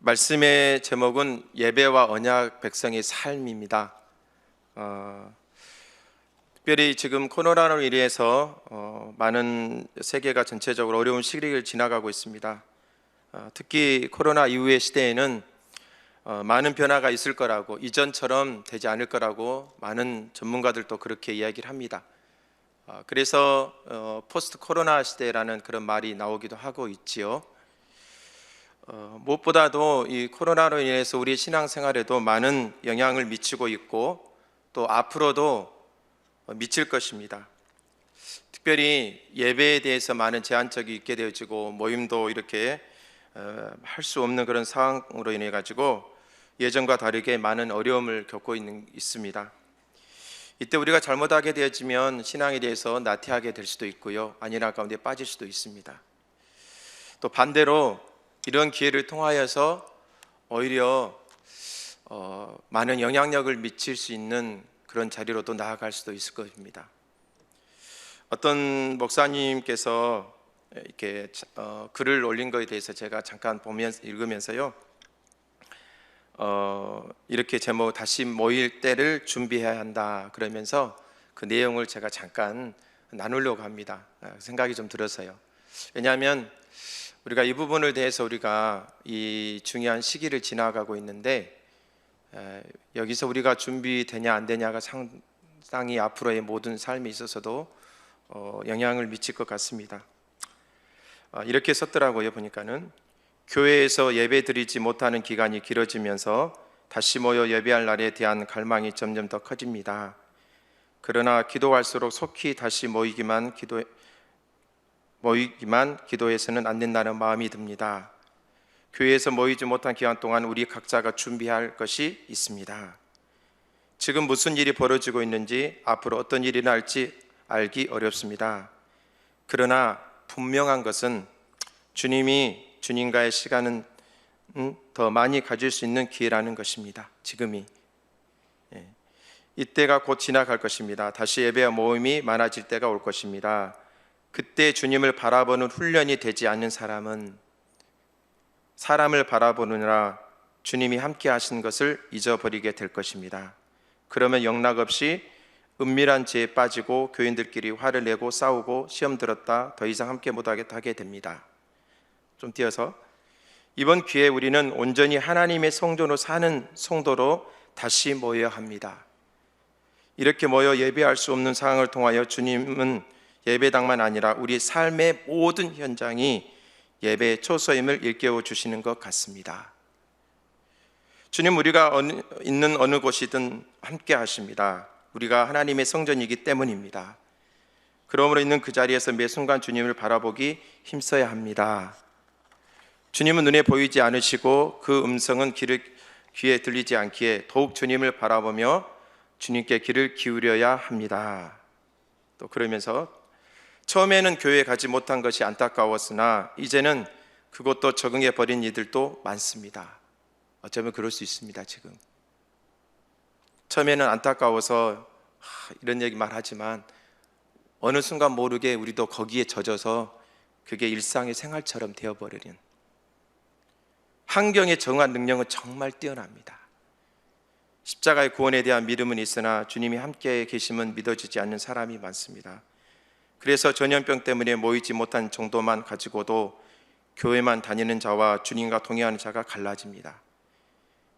말씀의 제목은 예배와 언약 백성의 삶입니다. 특별히 지금 코로나로 인해서 많은 세계가 전체적으로 어려운 시기를 지나가고 있습니다. 특히 코로나 이후의 시대에는 많은 변화가 있을 거라고, 이전처럼 되지 않을 거라고 많은 전문가들도 그렇게 이야기를 합니다. 그래서 포스트 코로나 시대라는 그런 말이 나오기도 하고 있지요. 무엇보다도 이 코로나로 인해서 우리 신앙생활에도 많은 영향을 미치고 있고 또 앞으로도 미칠 것입니다. 특별히 예배에 대해서 많은 제한적이 있게 되어지고 모임도 이렇게 할 수 없는 그런 상황으로 인해 가지고 예전과 다르게 많은 어려움을 겪고 있습니다. 이때 우리가 잘못하게 되어지면 신앙에 대해서 나태하게 될 수도 있고요, 안일한 가운데 빠질 수도 있습니다. 또 반대로 이런 기회를 통하여서 오히려 많은 영향력을 미칠 수 있는 그런 자리로도 나아갈 수도 있을 것입니다. 어떤 목사님께서 이렇게 글을 올린 것에 대해서 제가 잠깐 읽으면서요, 이렇게 제목 다시 모일 때를 준비해야 한다 그러면서 그 내용을 제가 잠깐 나누려고 합니다. 생각이 좀 들어서요. 왜냐하면 우리가 이 부분을 대해서 우리가 이 중요한 시기를 지나가고 있는데, 여기서 우리가 준비되냐 안 되냐가 상당히 앞으로의 모든 삶에 있어서도 영향을 미칠 것 같습니다. 이렇게 썼더라고요. 보니까는 교회에서 예배드리지 못하는 기간이 길어지면서 다시 모여 예배할 날에 대한 갈망이 점점 더 커집니다. 그러나 기도할수록 속히 다시 모이기만 기도해서는 안 된다는 마음이 듭니다. 교회에서 모이지 못한 기간 동안 우리 각자가 준비할 것이 있습니다. 지금 무슨 일이 벌어지고 있는지, 앞으로 어떤 일이 날지 알기 어렵습니다. 그러나 분명한 것은 주님이 주님과의 시간은 더 많이 가질 수 있는 기회라는 것입니다. 지금이 이때가 곧 지나갈 것입니다. 다시 예배와 모임이 많아질 때가 올 것입니다. 그때 주님을 바라보는 훈련이 되지 않는 사람은 사람을 바라보느라 주님이 함께 하신 것을 잊어버리게 될 것입니다. 그러면 영락없이 은밀한 죄에 빠지고 교인들끼리 화를 내고 싸우고 시험 들었다 더 이상 함께 못하겠다 하게 됩니다. 좀 띄어서, 이번 기회에 우리는 온전히 하나님의 성전으로 사는 성도로 다시 모여야 합니다. 이렇게 모여 예배할 수 없는 상황을 통하여 주님은 예배당만 아니라 우리 삶의 모든 현장이 예배의 초소임을 일깨워 주시는 것 같습니다. 주님, 우리가 있는 어느 곳이든 함께 하십니다. 우리가 하나님의 성전이기 때문입니다. 그러므로 있는 그 자리에서 매 순간 주님을 바라보기 힘써야 합니다. 주님은 눈에 보이지 않으시고 그 음성은 귀에 들리지 않기에 더욱 주님을 바라보며 주님께 귀를 기울여야 합니다. 또 그러면서 처음에는 교회에 가지 못한 것이 안타까웠으나 이제는 그것도 적응해 버린 이들도 많습니다. 어쩌면 그럴 수 있습니다. 지금 처음에는 안타까워서 이런 얘기만 하지만 어느 순간 모르게 우리도 거기에 젖어서 그게 일상의 생활처럼 되어버리는, 환경에 정한 능력은 정말 뛰어납니다. 십자가의 구원에 대한 믿음은 있으나 주님이 함께 계심은 믿어지지 않는 사람이 많습니다. 그래서 전염병 때문에 모이지 못한 정도만 가지고도 교회만 다니는 자와 주님과 동행하는 자가 갈라집니다.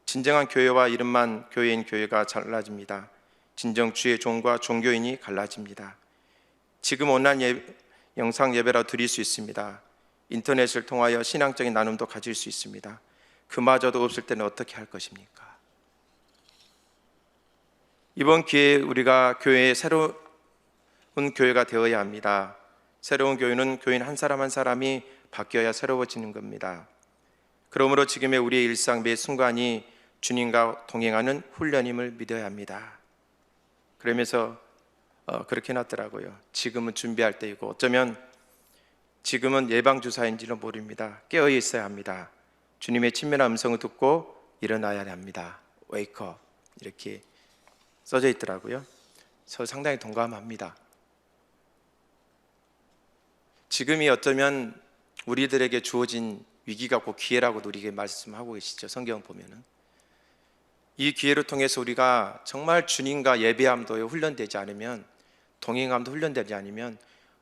진정한 교회와 이름만 교회인 교회가 갈라집니다. 진정 주의 종과 종교인이 갈라집니다. 지금 온라인 영상 예배라 드릴 수 있습니다. 인터넷을 통하여 신앙적인 나눔도 가질 수 있습니다. 그마저도 없을 때는 어떻게 할 것입니까? 이번 기회에 우리가 교회의 새로운 교회가 되어야 합니다. 새로운 교회는 교인 한 사람 한 사람이 바뀌어야 새로워지는 겁니다. 그러므로 지금의 우리의 일상 매 순간이 주님과 동행하는 훈련임을 믿어야 합니다. 그러면서 그렇게 해놨더라고요. 지금은 준비할 때이고 어쩌면 지금은 예방주사인지는 모릅니다. 깨어 있어야 합니다. 주님의 친밀한 음성을 듣고 일어나야 합니다. Wake up, 이렇게 써져 있더라고요. 저 상당히 동감합니다. 지금이 어쩌면 우리들에게 주어진 위기가 곧 기회라고도 우리에게 말씀하고 계시죠. 성경 보면은 이 기회를 통해서 우리가 정말 주님과 예배함도 훈련되지 않으면, 동행함도 훈련되지 않으면,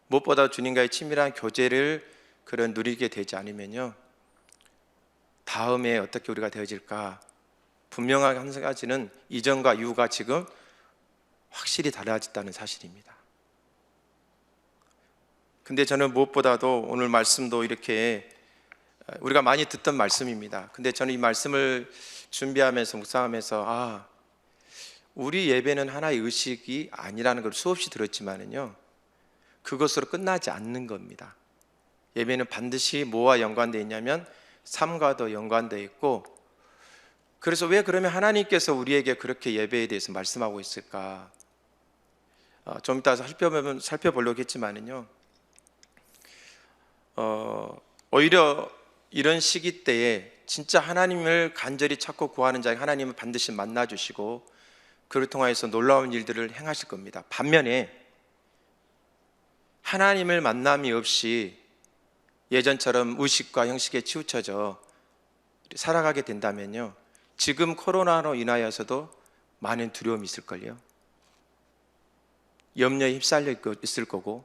무엇보다 주님과의 친밀한 교제를 그런 누리게 되지 않으면요, 다음에 어떻게 우리가 되어질까? 분명하게 한 가지는 이전과 이후가 지금 확실히 달라졌다는 사실입니다. 근데 저는 무엇보다도 오늘 말씀도 이렇게 우리가 많이 듣던 말씀입니다. 근데 저는 이 말씀을 준비하면서 묵상하면서 우리 예배는 하나의 의식이 아니라는 걸 수없이 들었지만은요, 그것으로 끝나지 않는 겁니다. 예배는 반드시 뭐와 연관되어 있냐면 삶과도 연관되어 있고, 그래서 왜 그러면 하나님께서 우리에게 그렇게 예배에 대해서 말씀하고 있을까? 좀 이따 살펴보려고 했지만은요, 오히려 이런 시기 때에 진짜 하나님을 간절히 찾고 구하는 자에게 하나님은 반드시 만나주시고 그를 통하여서 놀라운 일들을 행하실 겁니다. 반면에 하나님을 만남이 없이 예전처럼 의식과 형식에 치우쳐져 살아가게 된다면요, 지금 코로나로 인하여서도 많은 두려움이 있을걸요. 염려에 휩쓸려 있을 거고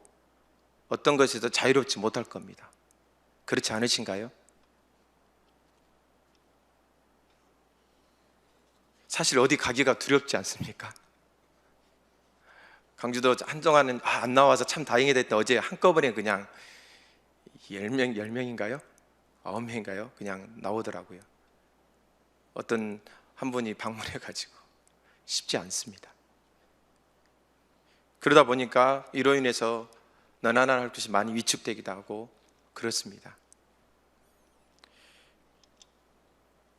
어떤 것에도 자유롭지 못할 겁니다. 그렇지 않으신가요? 사실 어디 가기가 두렵지 않습니까? 강주도 한동안은 안 나와서 참 다행이 됐다. 어제 한꺼번에 그냥 10명인가요? 9명인가요? 그냥 나오더라고요. 어떤 한 분이 방문해가지고 쉽지 않습니다. 그러다 보니까 이로 인해서 너나나 할 것이 많이 위축되기도 하고 그렇습니다.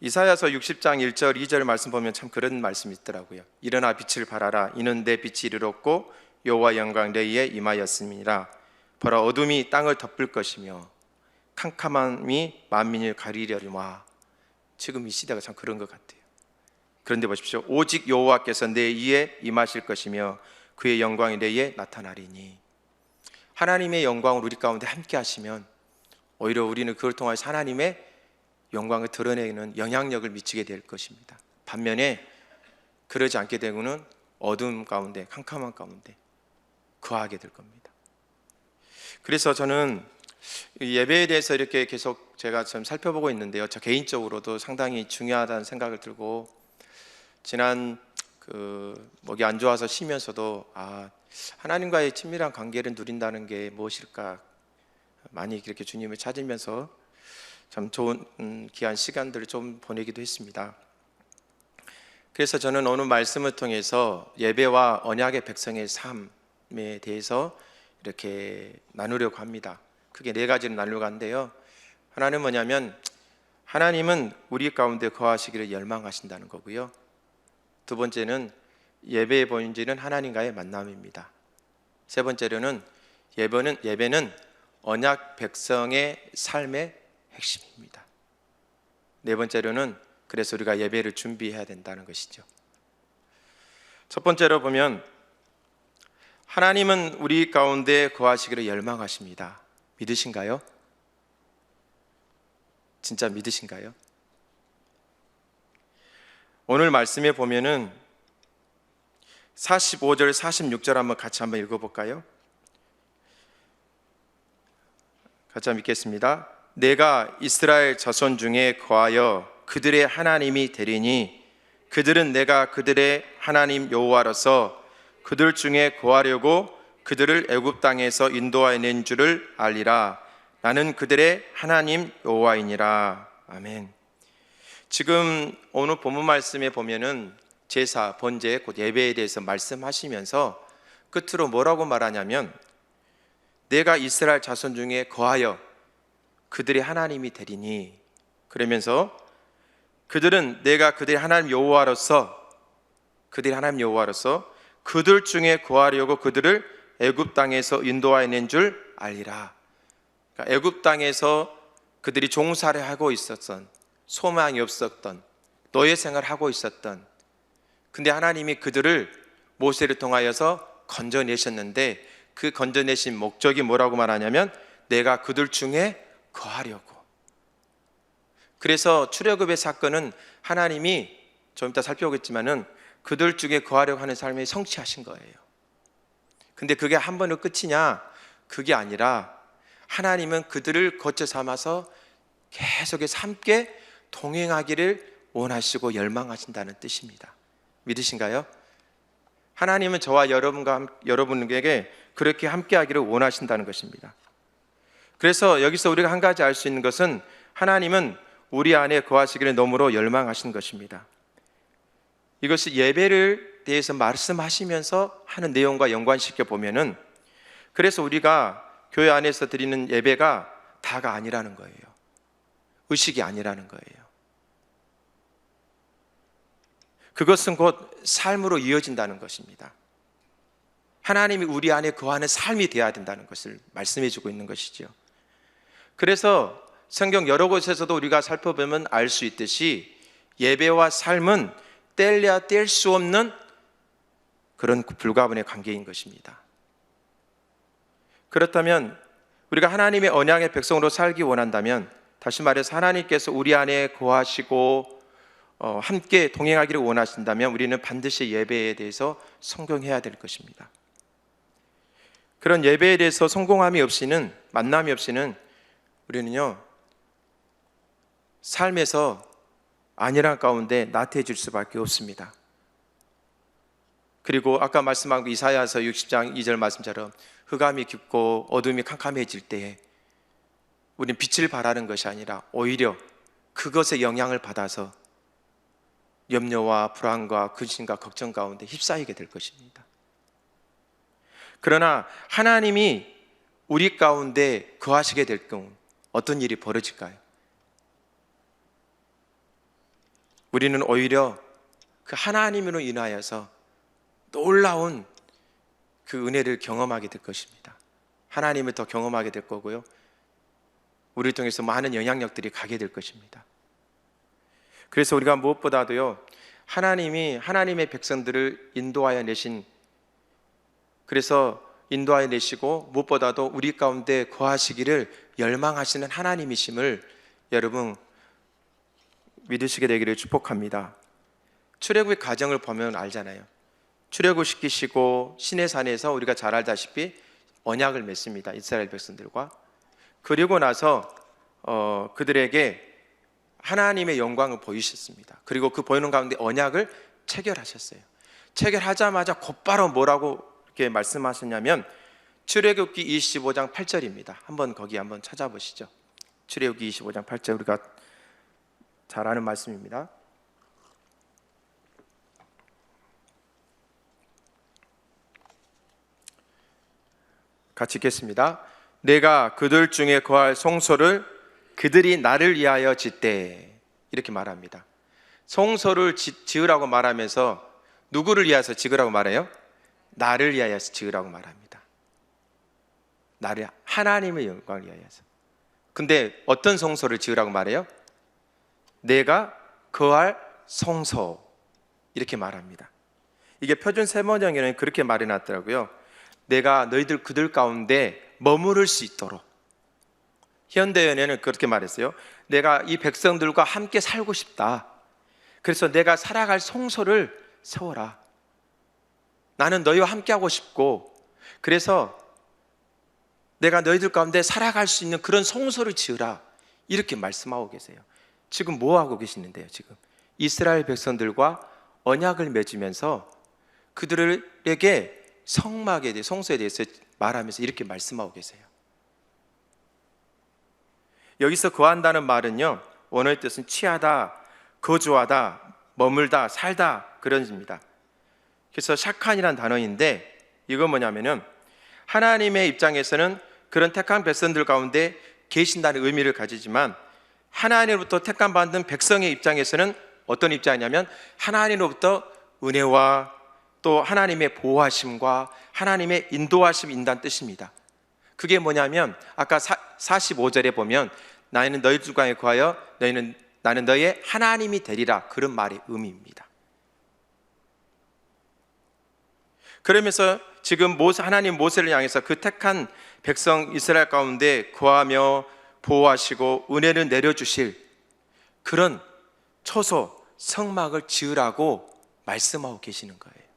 이사야서 60장 1절 2절 말씀 보면 참 그런 말씀이 있더라고요. 일어나 빛을 발하라. 이는 내 빛이 이르렀고 여호와 영광 내 위에 임하였음이니라. 보라, 어둠이 땅을 덮을 것이며 캄캄함이 만민을 가리려니와. 지금 이 시대가 참 그런 것 같아요. 그런데 보십시오. 오직 여호와께서 내 위에 임하실 것이며 그의 영광이 내 위에 나타나리니. 하나님의 영광을 우리 가운데 함께 하시면 오히려 우리는 그걸 통해서 하나님의 영광을 드러내는 영향력을 미치게 될 것입니다. 반면에 그러지 않게 되고는 어둠 가운데, 캄캄한 가운데 거하게 될 겁니다. 그래서 저는 예배에 대해서 이렇게 계속 제가 좀 살펴보고 있는데요, 저 개인적으로도 상당히 중요하다는 생각을 들고, 지난 목이 안 좋아서 쉬면서도 하나님과의 친밀한 관계를 누린다는 게 무엇일까 많이 이렇게 주님을 찾으면서 참 좋은 귀한 시간들을 좀 보내기도 했습니다. 그래서 저는 오늘 말씀을 통해서 예배와 언약의 백성의 삶에 대해서 이렇게 나누려고 합니다. 크게 4가지로 나누려고 하는데요, 하나는 뭐냐면 하나님은 우리 가운데 거하시기를 열망하신다는 거고요, 두 번째는 예배의 본질은 하나님과의 만남입니다. 세 번째로는 예배는 언약 백성의 삶의 핵심입니다. 네 번째로는 그래서 우리가 예배를 준비해야 된다는 것이죠. 첫 번째로 보면 하나님은 우리 가운데 거하시기를 열망하십니다. 믿으신가요? 진짜 믿으신가요? 오늘 말씀에 보면은 45절 46절 같이 한번 읽어볼까요? 같이 한번 읽겠습니다. 내가 이스라엘 자손 중에 거하여 그들의 하나님이 되리니 그들은 내가 그들의 하나님 여호와로서 그들 중에 거하려고 그들을 애굽 땅에서 인도하여 낸 줄을 알리라. 나는 그들의 하나님 여호와이니라. 아멘. 지금 오늘 본문 말씀에 보면은 제사, 번제, 곧 예배에 대해서 말씀하시면서 끝으로 뭐라고 말하냐면 내가 이스라엘 자손 중에 거하여 그들의 하나님이 되리니, 그러면서 그들은 내가 그들의 하나님 여호와로서 그들 중에 거하려고 그들을 애굽 땅에서 인도하여 낸 줄 알리라. 그러니까 애굽 땅에서 그들이 종살이 하고 있었던, 소망이 없었던, 노예 생활을 하고 있었던, 근데 하나님이 그들을 모세를 통하여서 건져내셨는데 그 건져내신 목적이 뭐라고 말하냐면 내가 그들 중에 거하려고. 그래서 출애굽의 사건은 하나님이 좀 이따 살펴보겠지만은 그들 중에 거하려고 하는 삶에 성취하신 거예요. 근데 그게 한 번으로 끝이냐? 그게 아니라 하나님은 그들을 거쳐 삼아서 계속해서 함께 동행하기를 원하시고 열망하신다는 뜻입니다. 믿으신가요? 하나님은 저와 여러분에게 그렇게 함께하기를 원하신다는 것입니다. 그래서 여기서 우리가 한 가지 알 수 있는 것은 하나님은 우리 안에 거하시기를 너무로 열망하신 것입니다. 이것이 예배를 대해서 말씀하시면서 하는 내용과 연관시켜 보면은, 그래서 우리가 교회 안에서 드리는 예배가 다가 아니라는 거예요. 의식이 아니라는 거예요. 그것은 곧 삶으로 이어진다는 것입니다. 하나님이 우리 안에 거하는 삶이 되어야 된다는 것을 말씀해 주고 있는 것이죠. 그래서 성경 여러 곳에서도 우리가 살펴보면 알 수 있듯이 예배와 삶은 뗄래야 뗄 수 없는 그런 불가분의 관계인 것입니다. 그렇다면 우리가 하나님의 언약의 백성으로 살기 원한다면, 다시 말해서 하나님께서 우리 안에 거하시고 함께 동행하기를 원하신다면 우리는 반드시 예배에 대해서 성공해야 될 것입니다. 그런 예배에 대해서 성공함이 없이는, 만남이 없이는 우리는요, 삶에서 안일한 가운데 나태해질 수밖에 없습니다. 그리고 아까 말씀한 그 이사야서 60장 2절 말씀처럼 흑암이 깊고 어둠이 캄캄해질 때에 우리는 빛을 바라는 것이 아니라 오히려 그것의 영향을 받아서 염려와 불안과 근심과 걱정 가운데 휩싸이게 될 것입니다. 그러나 하나님이 우리 가운데 거하시게 될 경우 어떤 일이 벌어질까요? 우리는 오히려 그 하나님으로 인하여서 놀라운 그 은혜를 경험하게 될 것입니다. 하나님을 더 경험하게 될 거고요, 우리를 통해서 많은 영향력들이 가게 될 것입니다. 그래서 우리가 무엇보다도요, 하나님이 하나님의 백성들을 인도하여 내신, 그래서 인도하여 내시고 무엇보다도 우리 가운데 거하시기를 열망하시는 하나님이심을 여러분 믿으시게 되기를 축복합니다. 출애굽의 과정을 보면 알잖아요. 출애굽시키시고 시내산에서 우리가 잘 알다시피 언약을 맺습니다, 이스라엘 백성들과. 그리고 나서 그들에게 하나님의 영광을 보이셨습니다. 그리고 그 보이는 가운데 언약을 체결하셨어요. 체결하자마자 곧바로 뭐라고 이렇게 말씀하셨냐면, 출애굽기 25장 8절입니다. 거기 한번 찾아보시죠. 출애굽기 25장 8절, 우리가 잘 아는 말씀입니다. 같이 읽겠습니다. 내가 그들 중에 거할 성소를 그들이 나를 위하여 짓되, 이렇게 말합니다. 성소를 지으라고 말하면서 누구를 위해서 지으라고 말해요? 나를 위하여서 지으라고 말합니다. 나를, 하나님의 영광을 위하여서. 근데 어떤 성소를 지으라고 말해요? 내가 거할 성소, 이렇게 말합니다. 이게 표준 세번역에는 그렇게 말해놨더라고요. 내가 그들 가운데 머무를 수 있도록. 현대연에는 그렇게 말했어요. 내가 이 백성들과 함께 살고 싶다. 그래서 내가 살아갈 성소를 세워라. 나는 너희와 함께 하고 싶고, 그래서 내가 너희들 가운데 살아갈 수 있는 그런 성소를 지으라. 이렇게 말씀하고 계세요. 지금 뭐 하고 계시는데요? 지금 이스라엘 백성들과 언약을 맺으면서 그들에게 성막에 대해, 성소에 대해서 말하면서 이렇게 말씀하고 계세요. 여기서 거한다는 말은요, 원어의 뜻은 취하다, 거주하다, 머물다, 살다, 그런 뜻입니다. 그래서 샤칸이라는 단어인데, 이건 뭐냐면은 하나님의 입장에서는 그런 택한 백성들 가운데 계신다는 의미를 가지지만, 하나님으로부터 택함 받은 백성의 입장에서는 어떤 입장이냐면 하나님으로부터 은혜와 또 하나님의 보호하심과 하나님의 인도하심이 있다는 뜻입니다. 그게 뭐냐면 아까 45절에 보면 나는 너희 중간에 거하여 나는 너희의 하나님이 되리라, 그런 말의 의미입니다. 그러면서 지금 하나님 모세를 향해서 그 택한 백성 이스라엘 가운데 거하며 보호하시고 은혜를 내려주실, 그런 초소 성막을 지으라고 말씀하고 계시는 거예요.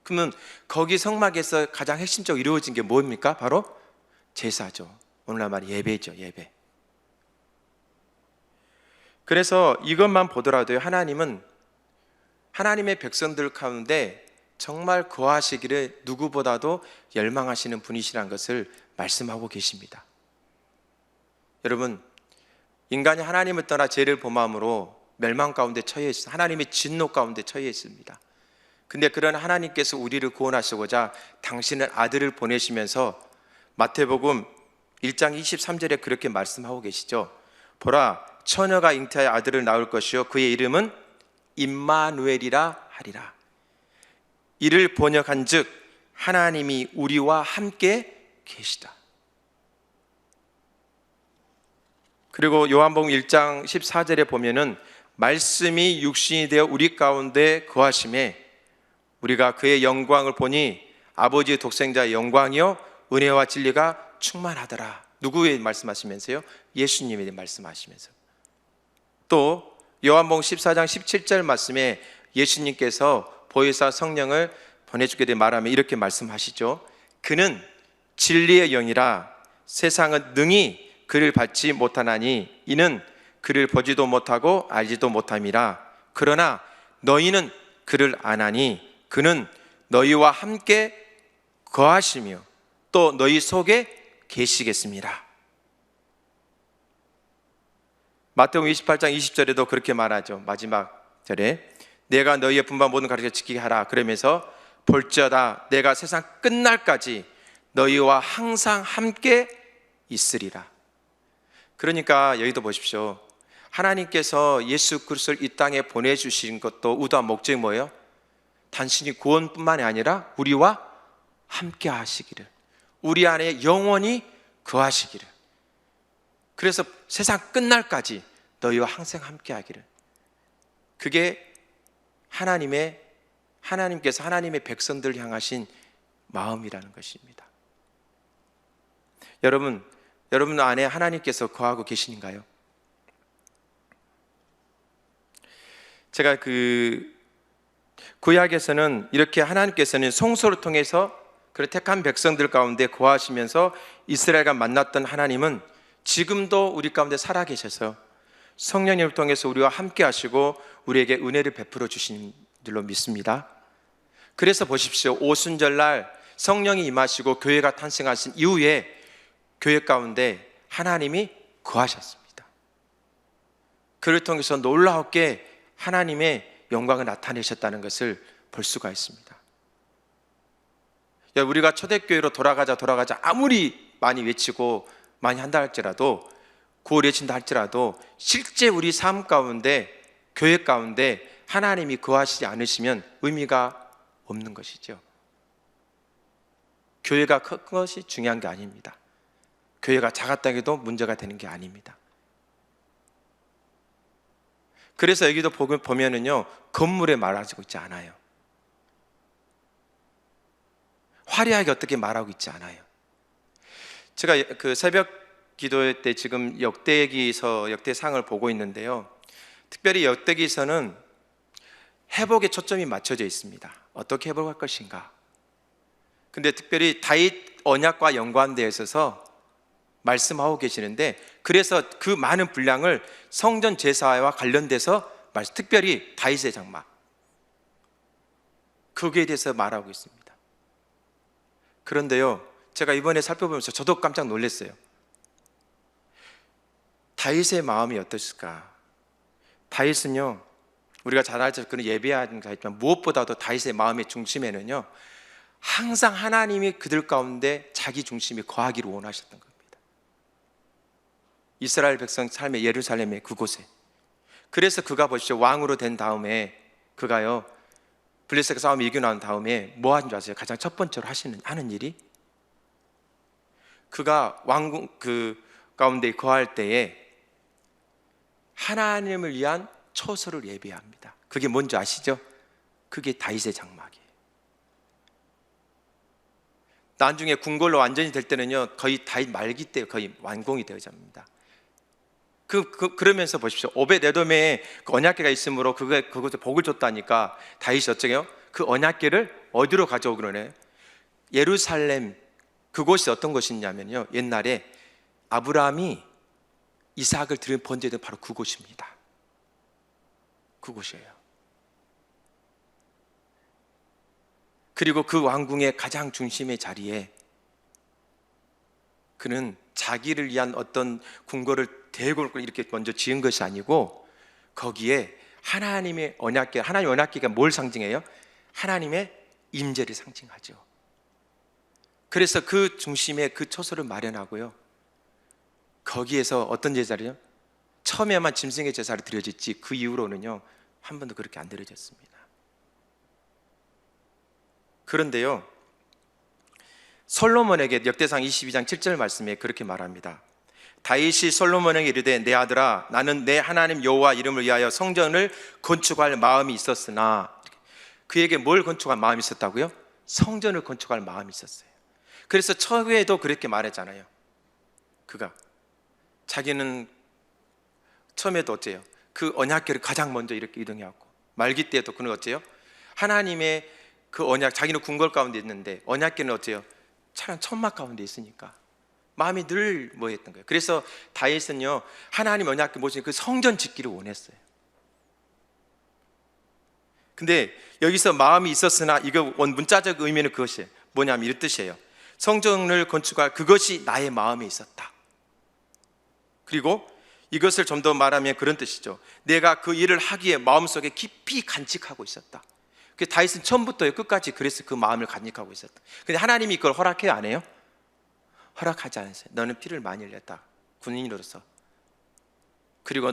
그러면 거기 성막에서 가장 핵심적으로 이루어진 게 뭡니까? 바로 제사죠. 오늘날 말 예배죠. 예배. 그래서 이것만 보더라도 하나님은 하나님의 백성들 가운데 정말 거하시기를 누구보다도 열망하시는 분이시라는 것을 말씀하고 계십니다. 여러분, 인간이 하나님을 떠나 죄를 범함으로 멸망 가운데 처해 있습니다. 하나님의 진노 가운데 처해 있습니다. 근데 그런 하나님께서 우리를 구원하시고자 당신의 아들을 보내시면서 마태복음 1장 23절에 그렇게 말씀하고 계시죠. 보라, 처녀가 잉태하여 아들을 낳을 것이요 그의 이름은 임마누엘이라 하리라. 이를 번역한즉 하나님이 우리와 함께 계시다. 그리고 요한복음 1장 14절에 보면은 말씀이 육신이 되어 우리 가운데 거하심에 우리가 그의 영광을 보니 아버지의 독생자의 영광이요 은혜와 진리가 충만하더라. 누구의 말씀하시면서요? 예수님의 말씀하시면서. 또 요한복음 14장 17절 말씀에 예수님께서 보혜사 성령을 보내주게 된 말하면 이렇게 말씀하시죠. 그는 진리의 영이라 세상은 능히 그를 받지 못하나니 이는 그를 보지도 못하고 알지도 못함이라. 그러나 너희는 그를 아나니 그는 너희와 함께 거하시며 또 너희 속에 계시겠습니다. 마태복음 28장 20절에도 그렇게 말하죠. 마지막 절에 내가 너희의 분반 모든 가르쳐 지키게 하라. 그러면서 볼지어다 내가 세상 끝날까지 너희와 항상 함께 있으리라. 그러니까 여기도 보십시오. 하나님께서 예수 그리스도를 이 땅에 보내주신 것도 의도한 목적이 뭐예요? 단순히 구원뿐만이 아니라 우리와 함께 하시기를, 우리 안에 영원히 거하시기를, 그래서 세상 끝날까지 너희와 항상 함께 하기를. 그게 하나님께서 하나님의 백성들을 향하신 마음이라는 것입니다. 여러분 안에 하나님께서 거하고 계시는가요? 제가 구약에서는 이렇게 하나님께서는 성소를 통해서 그 택한 백성들 가운데 거하시면서 이스라엘과 만났던 하나님은 지금도 우리 가운데 살아계셔서 성령님을 통해서 우리와 함께 하시고 우리에게 은혜를 베풀어 주시는 줄로 믿습니다. 그래서 보십시오. 오순절날 성령이 임하시고 교회가 탄생하신 이후에 교회 가운데 하나님이 거하셨습니다. 그를 통해서 놀라웠게 하나님의 영광을 나타내셨다는 것을 볼 수가 있습니다. 우리가 초대교회로 돌아가자 아무리 많이 외치고 많이 한다 할지라도, 구호를 외친다 할지라도 실제 우리 삶 가운데, 교회 가운데 하나님이 거하시지 않으시면 의미가 없는 것이죠. 교회가 큰 것이 중요한 게 아닙니다. 교회가 작았다 해도 문제가 되는 게 아닙니다. 그래서 여기도 보면은요, 건물에 말하고 있지 않아요. 화려하게 어떻게 말하고 있지 않아요. 제가 그 새벽 기도 때 지금 역대상을 보고 있는데요. 특별히 역대기서는 회복에 초점이 맞춰져 있습니다. 어떻게 회복할 것인가. 근데 특별히 다윗 언약과 연관되어 있어서 말씀하고 계시는데, 그래서 그 많은 분량을 성전 제사와 관련돼서 특별히 다윗의 장막, 거기에 대해서 말하고 있습니다. 그런데요, 제가 이번에 살펴보면서 저도 깜짝 놀랐어요. 다윗의 마음이 어떠실까? 다윗은요, 우리가 잘 알죠. 그런 예배하는 거 있지만 무엇보다도 다윗의 마음의 중심에는요, 항상 하나님이 그들 가운데 자기 중심이 거하기를 원하셨던 겁니다. 이스라엘 백성 삶의 예루살렘의 그곳에. 그래서 그가 보십시오. 왕으로 된 다음에 그가요, 블레셋과 싸움에 이기고 난 다음에 뭐 하는 줄 아세요? 가장 첫 번째로 하는 일이, 그가 왕궁 가운데 거할 때에 하나님을 위한 초소를 예배합니다. 그게 뭔지 아시죠? 그게 다윗의 장막이에요. 나중에 궁궐로 완전히 될 때는요, 거의 다윗 말기 때 거의 완공이 되어집니다. 그러면서 보십시오. 오벳에돔에 그 언약궤가 있으므로 그것에 복을 줬다니까 다윗이 어쩌게요? 그 언약궤를 어디로 가져오기로 해? 예루살렘, 그곳이 어떤 곳이냐면요, 옛날에 아브라함이 이삭을 드린 번제된 바로 그곳입니다. 그곳이에요. 그리고 그 왕궁의 가장 중심의 자리에 그는 자기를 위한 어떤 궁궐을 대궐을 이렇게 먼저 지은 것이 아니고, 거기에 하나님의 언약궤, 하나님의 언약궤가 뭘 상징해요? 하나님의 임재를 상징하죠. 그래서 그 중심에 그 초소를 마련하고요, 거기에서 어떤 제사를요? 처음에만 짐승의 제사를 드려졌지 그 이후로는요 한 번도 그렇게 안 드려졌습니다. 그런데요, 솔로몬에게 역대상 22장 7절 말씀에 그렇게 말합니다. 다윗이 솔로몬에게 이르되 내 아들아, 나는 내 하나님 여호와 이름을 위하여 성전을 건축할 마음이 있었으나, 그에게 뭘 건축할 마음이 있었다고요? 성전을 건축할 마음이 있었어요. 그래서 처음에도 그렇게 말했잖아요. 그가 자기는 처음에도 어째요? 그 언약궤를 가장 먼저 이렇게 이동해왔고, 말기 때도 그는 어째요? 하나님의 그 언약, 자기는 궁궐 가운데 있는데 언약궤는 어째요? 차라리 천막 가운데 있으니까 마음이 늘 뭐 했던 거예요. 그래서 다윗은요, 하나님 언약궤 모신 그 성전 짓기를 원했어요. 근데 여기서 마음이 있었으나, 이거 문자적 의미는 그것이에요. 뭐냐면 이런 뜻이에요. 성전을 건축할 그것이 나의 마음에 있었다. 그리고 이것을 좀 더 말하면 그런 뜻이죠. 내가 그 일을 하기에 마음속에 깊이 간직하고 있었다. 다윗은 처음부터 끝까지 그래서 그 마음을 간직하고 있었다. 근데 하나님이 그걸 허락해요, 안 해요? 허락하지 않으세요. 너는 피를 많이 흘렸다, 군인으로서. 그리고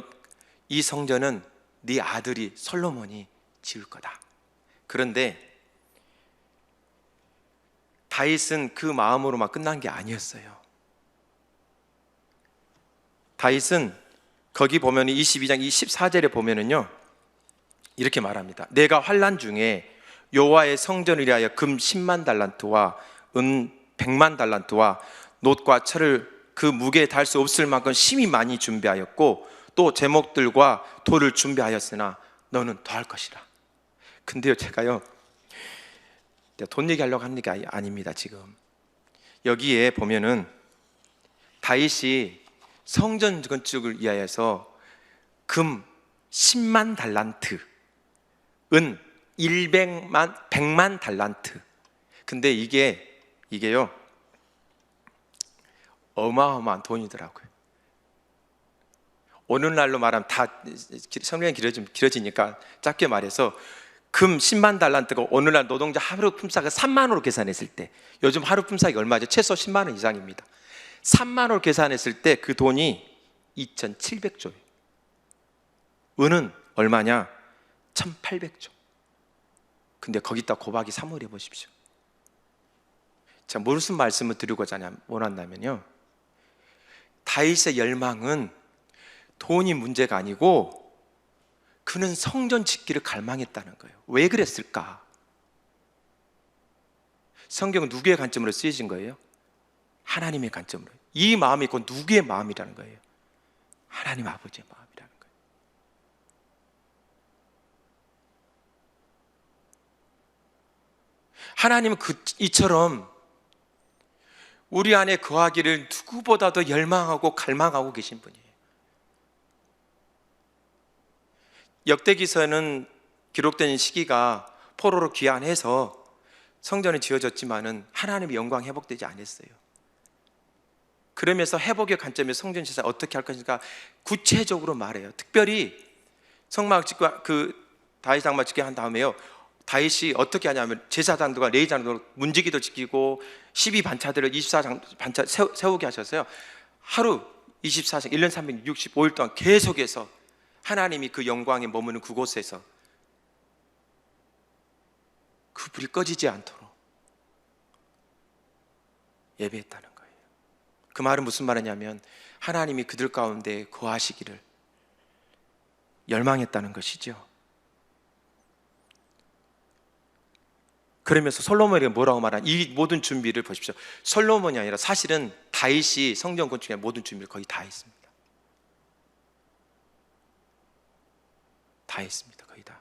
이 성전은 네 아들이 솔로몬이 지을 거다. 그런데 다윗은 그 마음으로만 끝난 게 아니었어요. 다윗은 거기 보면 22장 24절에 보면은요 이렇게 말합니다. 내가 환난 중에 여호와의 성전을 위하여 금 10만 달란트와 은 100만 달란트와 놋과 철을 그 무게에 달 수 없을 만큼 심히 많이 준비하였고, 또 제목들과 돌을 준비하였으나 너는 더할 것이라. 근데요, 제가요 돈 얘기하려고 하는 게 아닙니다. 지금 여기에 보면은 다윗이 성전 건축을 위하여서 금 10만 달란트, 은 100만 달란트. 근데 이게요 어마어마한 돈이더라고요. 오늘날로 말하면 다 성경이 길어지니까 짧게 말해서 금 10만 달란트가 오늘날 노동자 하루 품삯을 3만 원으로 계산했을 때, 요즘 하루 품삯이 얼마죠? 최소 10만 원 이상입니다. 3만 원을 계산했을 때 그 돈이 2,700조예요. 은은 얼마냐? 1,800조. 근데 거기다 곱하기 3을 해보십시오. 자, 무슨 말씀을 드리고자 원한다면요, 다윗의 열망은 돈이 문제가 아니고 그는 성전 짓기를 갈망했다는 거예요. 왜 그랬을까? 성경은 누구의 관점으로 쓰여진 거예요? 하나님의 관점으로. 이 마음이 곧 누구의 마음이라는 거예요? 하나님 아버지의 마음이라는 거예요. 하나님은 이처럼 우리 안에 거하기를 누구보다도 열망하고 갈망하고 계신 분이에요. 역대기서는 기록된 시기가 포로로 귀환해서 성전이 지어졌지만은 하나님의 영광이 회복되지 않았어요. 그러면서 회복의 관점에서 성전 제사 어떻게 할 것인가 구체적으로 말해요. 특별히 성막 짓고 다윗 장막 짓게 한 다음에요, 다윗이 어떻게 하냐면 제사장들과 레위장들과 문지기도 지키고 12반차들을 24반차 세우게 하셨어요. 하루 24시간 1년 365일 동안 계속해서 하나님이 그 영광에 머무는 그곳에서 그 불이 꺼지지 않도록 예배했다는 거예요. 그 말은 무슨 말이냐면 하나님이 그들 가운데 거하시기를 열망했다는 것이죠. 그러면서 솔로몬에게 뭐라고 말하냐, 이 모든 준비를 보십시오. 솔로몬이 아니라 사실은 다윗이 성전 건축의 모든 준비를 거의 다 했습니다. 다 했습니다. 거의 다.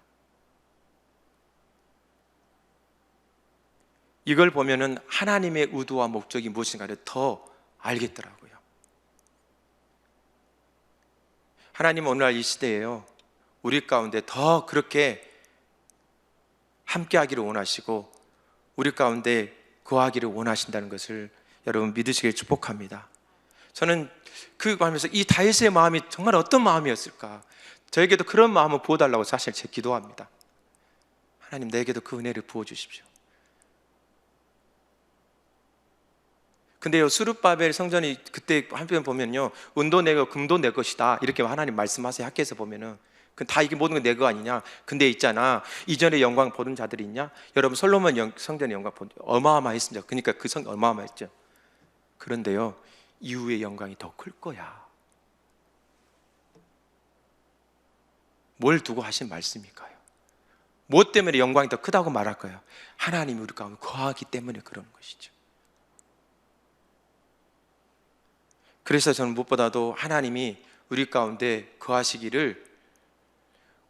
이걸 보면은 하나님의 의도와 목적이 무엇인가를 더 알겠더라고요. 하나님은 오늘날 이 시대에요, 우리 가운데 더 그렇게 함께하기를 원하시고 우리 가운데 거하기를 원하신다는 것을 여러분 믿으시길 축복합니다. 저는 그 마음에서 이 다윗의 마음이 정말 어떤 마음이었을까, 저에게도 그런 마음을 부어달라고 사실 제 기도합니다. 하나님, 내게도 그 은혜를 부어주십시오. 근데요, 스룹바벨 성전이 그때 한편 보면요, 은도 내 것, 금도 내 것이다 이렇게 하나님 말씀하세요. 학교에서 보면은 다 이게 모든 건 내 거 아니냐. 근데 있잖아, 이전에 영광 보는 자들이 있냐? 여러분 솔로몬 성전의 영광 본 어마어마했습니다. 그러니까 그 성 어마어마했죠. 그런데요, 이후의 영광이 더 클 거야. 뭘 두고 하신 말씀일까요? 뭐 때문에 영광이 더 크다고 말할까요? 하나님이 우리 가운데 거하기 때문에 그러는 것이죠. 그래서 저는 무엇보다도 하나님이 우리 가운데 거하시기를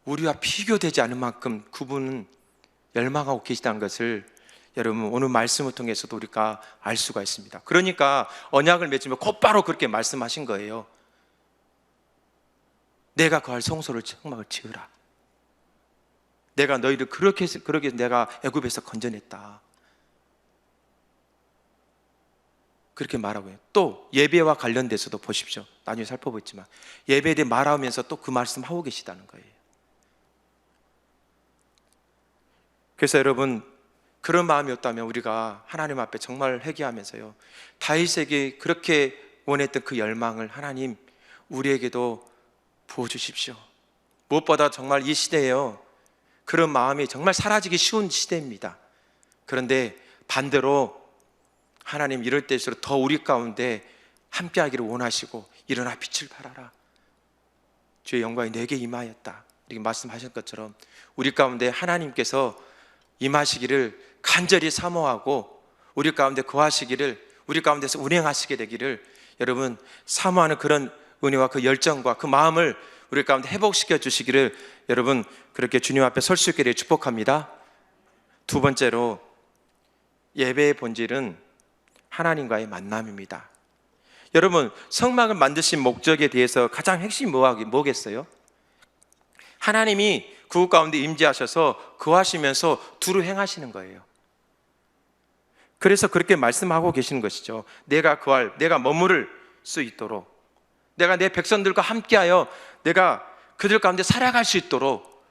우리와 비교되지 않을 만큼 그분은 열망하고 계시다는 것을 여러분 오늘 말씀을 통해서도 우리가 알 수가 있습니다. 그러니까 언약을 맺으면 곧바로 그렇게 말씀하신 거예요. 내가 거할 성소를 성막을 지으라. 내가 너희를 그렇게 해서 내가 애굽에서 건져냈다. 그렇게 말하고요. 또 예배와 관련돼서도 보십시오. 나중에 살펴보겠지만 예배에 대해 말하면서 또 그 말씀 하고 계시다는 거예요. 그래서 여러분, 그런 마음이었다면 우리가 하나님 앞에 정말 회개하면서요, 다윗에게 그렇게 원했던 그 열망을 하나님 우리에게도 부어주십시오. 무엇보다 정말 이 시대에요, 그런 마음이 정말 사라지기 쉬운 시대입니다. 그런데 반대로 하나님 이럴 때일수록 더 우리 가운데 함께하기를 원하시고 일어나 빛을 발하라. 주의 영광이 내게 임하였다. 이렇게 말씀하신 것처럼 우리 가운데 하나님께서 임하시기를 간절히 사모하고 우리 가운데 거하시기를, 우리 가운데서 운행하시게 되기를 여러분 사모하는 그런 은혜와 그 열정과 그 마음을 우리 가운데 회복시켜 주시기를 여러분 그렇게 주님 앞에 설 수 있게 되어 축복합니다. 두 번째로, 예배의 본질은 하나님과의 만남입니다. 여러분, 성막을 만드신 목적에 대해서 가장 핵심이 뭐겠어요? 하나님이 그 가운데 임재하셔서 거하시면서 두루 행하시는 거예요. 그래서 그렇게 말씀하고 계시는 것이죠. 내가 머무를 수 있도록, 내가 내 백성들과 함께하여 내가 그들 가운데 살아갈 수 있도록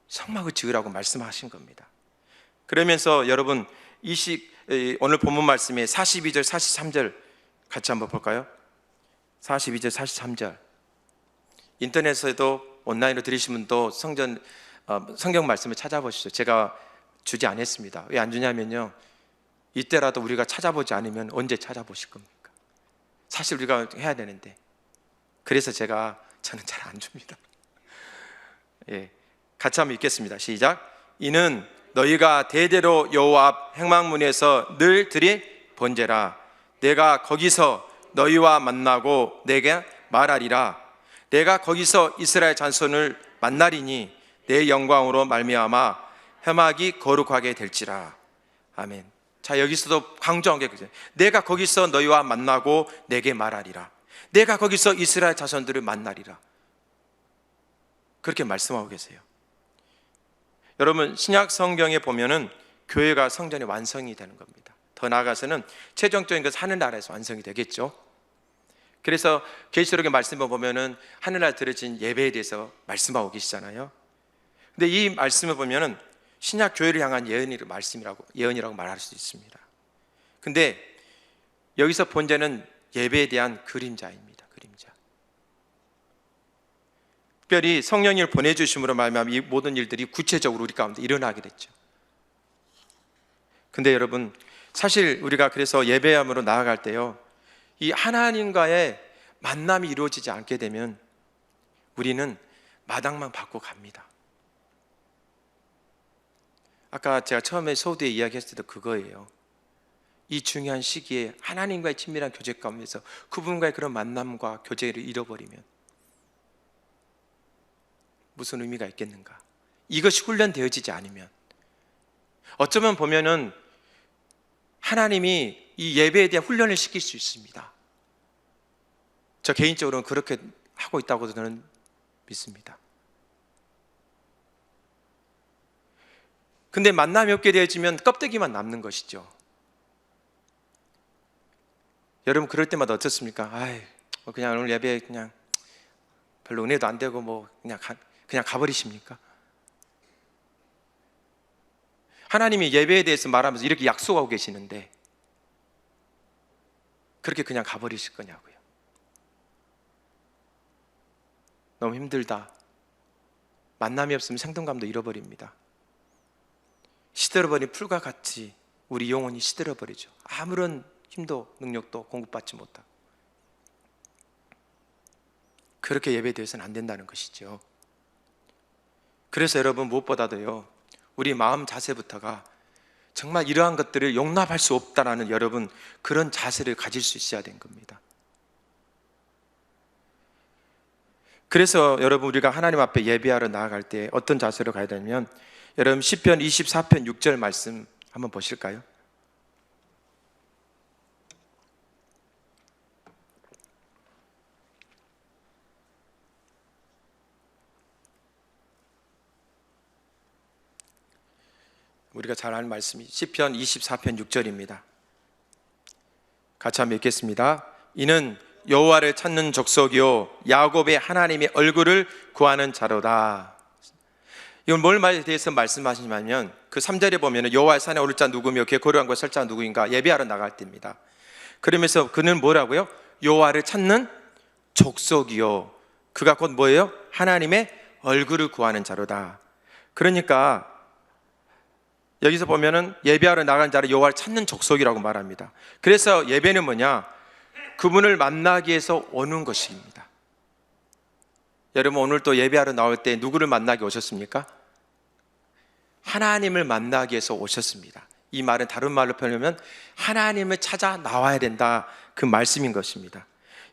성막을 지으라고 말씀하신 겁니다. 그러면서 여러분 오늘 본문 말씀에 42절 43절 같이 한번 볼까요? 42절 43절 인터넷에도 온라인으로 들으신 분도 성경 말씀을 찾아보시죠. 제가 주지 않았습니다. 왜 안 주냐면요, 이때라도 우리가 찾아보지 않으면 언제 찾아보실 겁니까? 사실 우리가 해야 되는데. 그래서 저는 잘 안 줍니다. 예, 같이 한번 읽겠습니다. 시작. 이는 너희가 대대로 여호와 앞 행망문에서 늘 드린 번제라. 내가 거기서 너희와 만나고 내게 말하리라. 내가 거기서 이스라엘 자손을 만나리니 내 영광으로 말미암아 회막이 거룩하게 될지라. 아멘. 자, 여기서도 강조한 게 그죠. 내가 거기서 너희와 만나고 내게 말하리라. 내가 거기서 이스라엘 자손들을 만나리라. 그렇게 말씀하고 계세요. 여러분, 신약 성경에 보면은 교회가 성전의 완성이 되는 겁니다. 더 나아가서는 최종적인 것은 하늘나라에서 완성이 되겠죠. 그래서 계시록의 말씀을 보면은 하늘나라 드려진 예배에 대해서 말씀하고 계시잖아요. 근데 이 말씀을 보면은 신약 교회를 향한 예언이라고 말할 수 있습니다. 근데 여기서 본제는 예배에 대한 그림자입니다. 그림자. 특별히 성령님을 보내주심으로 말미암아 이 모든 일들이 구체적으로 우리 가운데 일어나게 됐죠. 근데 여러분, 사실 우리가 그래서 예배함으로 나아갈 때요, 이 하나님과의 만남이 이루어지지 않게 되면 우리는 마당만 받고 갑니다. 아까 제가 처음에 서두에 이야기했을 때도 그거예요. 이 중요한 시기에 하나님과의 친밀한 교제 가운데서 그분과의 그런 만남과 교제를 잃어버리면 무슨 의미가 있겠는가? 이것이 훈련되어지지 않으면 어쩌면 보면은 하나님이 이 예배에 대한 훈련을 시킬 수 있습니다. 저 개인적으로는 그렇게 하고 있다고 저는 믿습니다. 근데 만남이 없게 되어지면 껍데기만 남는 것이죠. 여러분 그럴 때마다 어떻습니까? 그냥 오늘 예배 그냥 별로 은혜도 안 되고 뭐 그냥 가버리십니까? 하나님이 예배에 대해서 말하면서 이렇게 약속하고 계시는데 그렇게 그냥 가버리실 거냐고요. 너무 힘들다. 만남이 없으면 생동감도 잃어버립니다. 시들어버린 풀과 같이 우리 영혼이 시들어버리죠. 아무런 힘도 능력도 공급받지 못하고. 그렇게 예배되어서는 안 된다는 것이죠. 그래서 여러분 무엇보다도요, 우리 마음 자세부터가 정말 이러한 것들을 용납할 수 없다라는 여러분 그런 자세를 가질 수 있어야 된 겁니다. 그래서 여러분 우리가 하나님 앞에 예배하러 나아갈 때 어떤 자세로 가야 되냐면, 여러분 시편 24편 6절 말씀 한번 보실까요? 우리가 잘 아는 말씀이 시편 24편 6절입니다. 같이 한번 읽겠습니다. 이는 여호와를 찾는 족속이요 야곱의 하나님의 얼굴을 구하는 자로다. 이건 뭘 말에 대해서 말씀하시냐면 그 3절에 보면 여호와의 산에 오를 자 누구며 그의 거룩한 곳에 설 자 누구인가 예배하러 나갈 때입니다. 그러면서 그는 뭐라고요? 여호와를 찾는 족속이요, 그가 곧 뭐예요? 하나님의 얼굴을 구하는 자로다. 그러니까 여기서 보면은 예배하러 나간 자를 여호와를 찾는 족속이라고 말합니다. 그래서 예배는 뭐냐? 그분을 만나기 위해서 오는 것입니다. 여러분 오늘 또 예배하러 나올 때 누구를 만나기 오셨습니까? 하나님을 만나기 위해서 오셨습니다. 이 말은 다른 말로 표현하면 하나님을 찾아 나와야 된다, 그 말씀인 것입니다.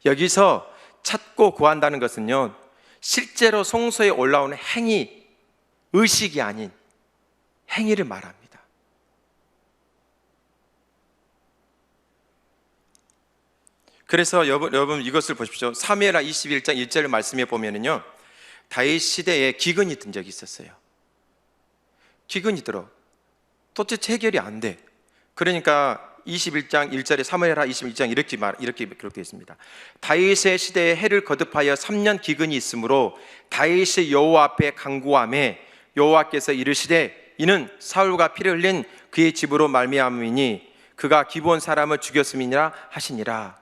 여기서 찾고 구한다는 것은요, 실제로 성소에 올라오는 행위, 의식이 아닌 행위를 말합니다. 그래서 여러분 이것을 보십시오. 사무엘하 21장 1절 말씀에 보면은요, 다윗 시대에 기근이 든 적이 있었어요. 기근이 들어 도대체 해결이 안 돼. 그러니까 21장 1절에 사무엘하 21장 이렇게 기록되어 있습니다. 다윗의 시대에 해를 거듭하여 3년 기근이 있으므로 다윗이 여호와 앞에 간구하매 여호와께서 이르시되 이는 사울과 피를 흘린 그의 집으로 말미암음이니 그가 기브온 사람을 죽였음이니라 하시니라.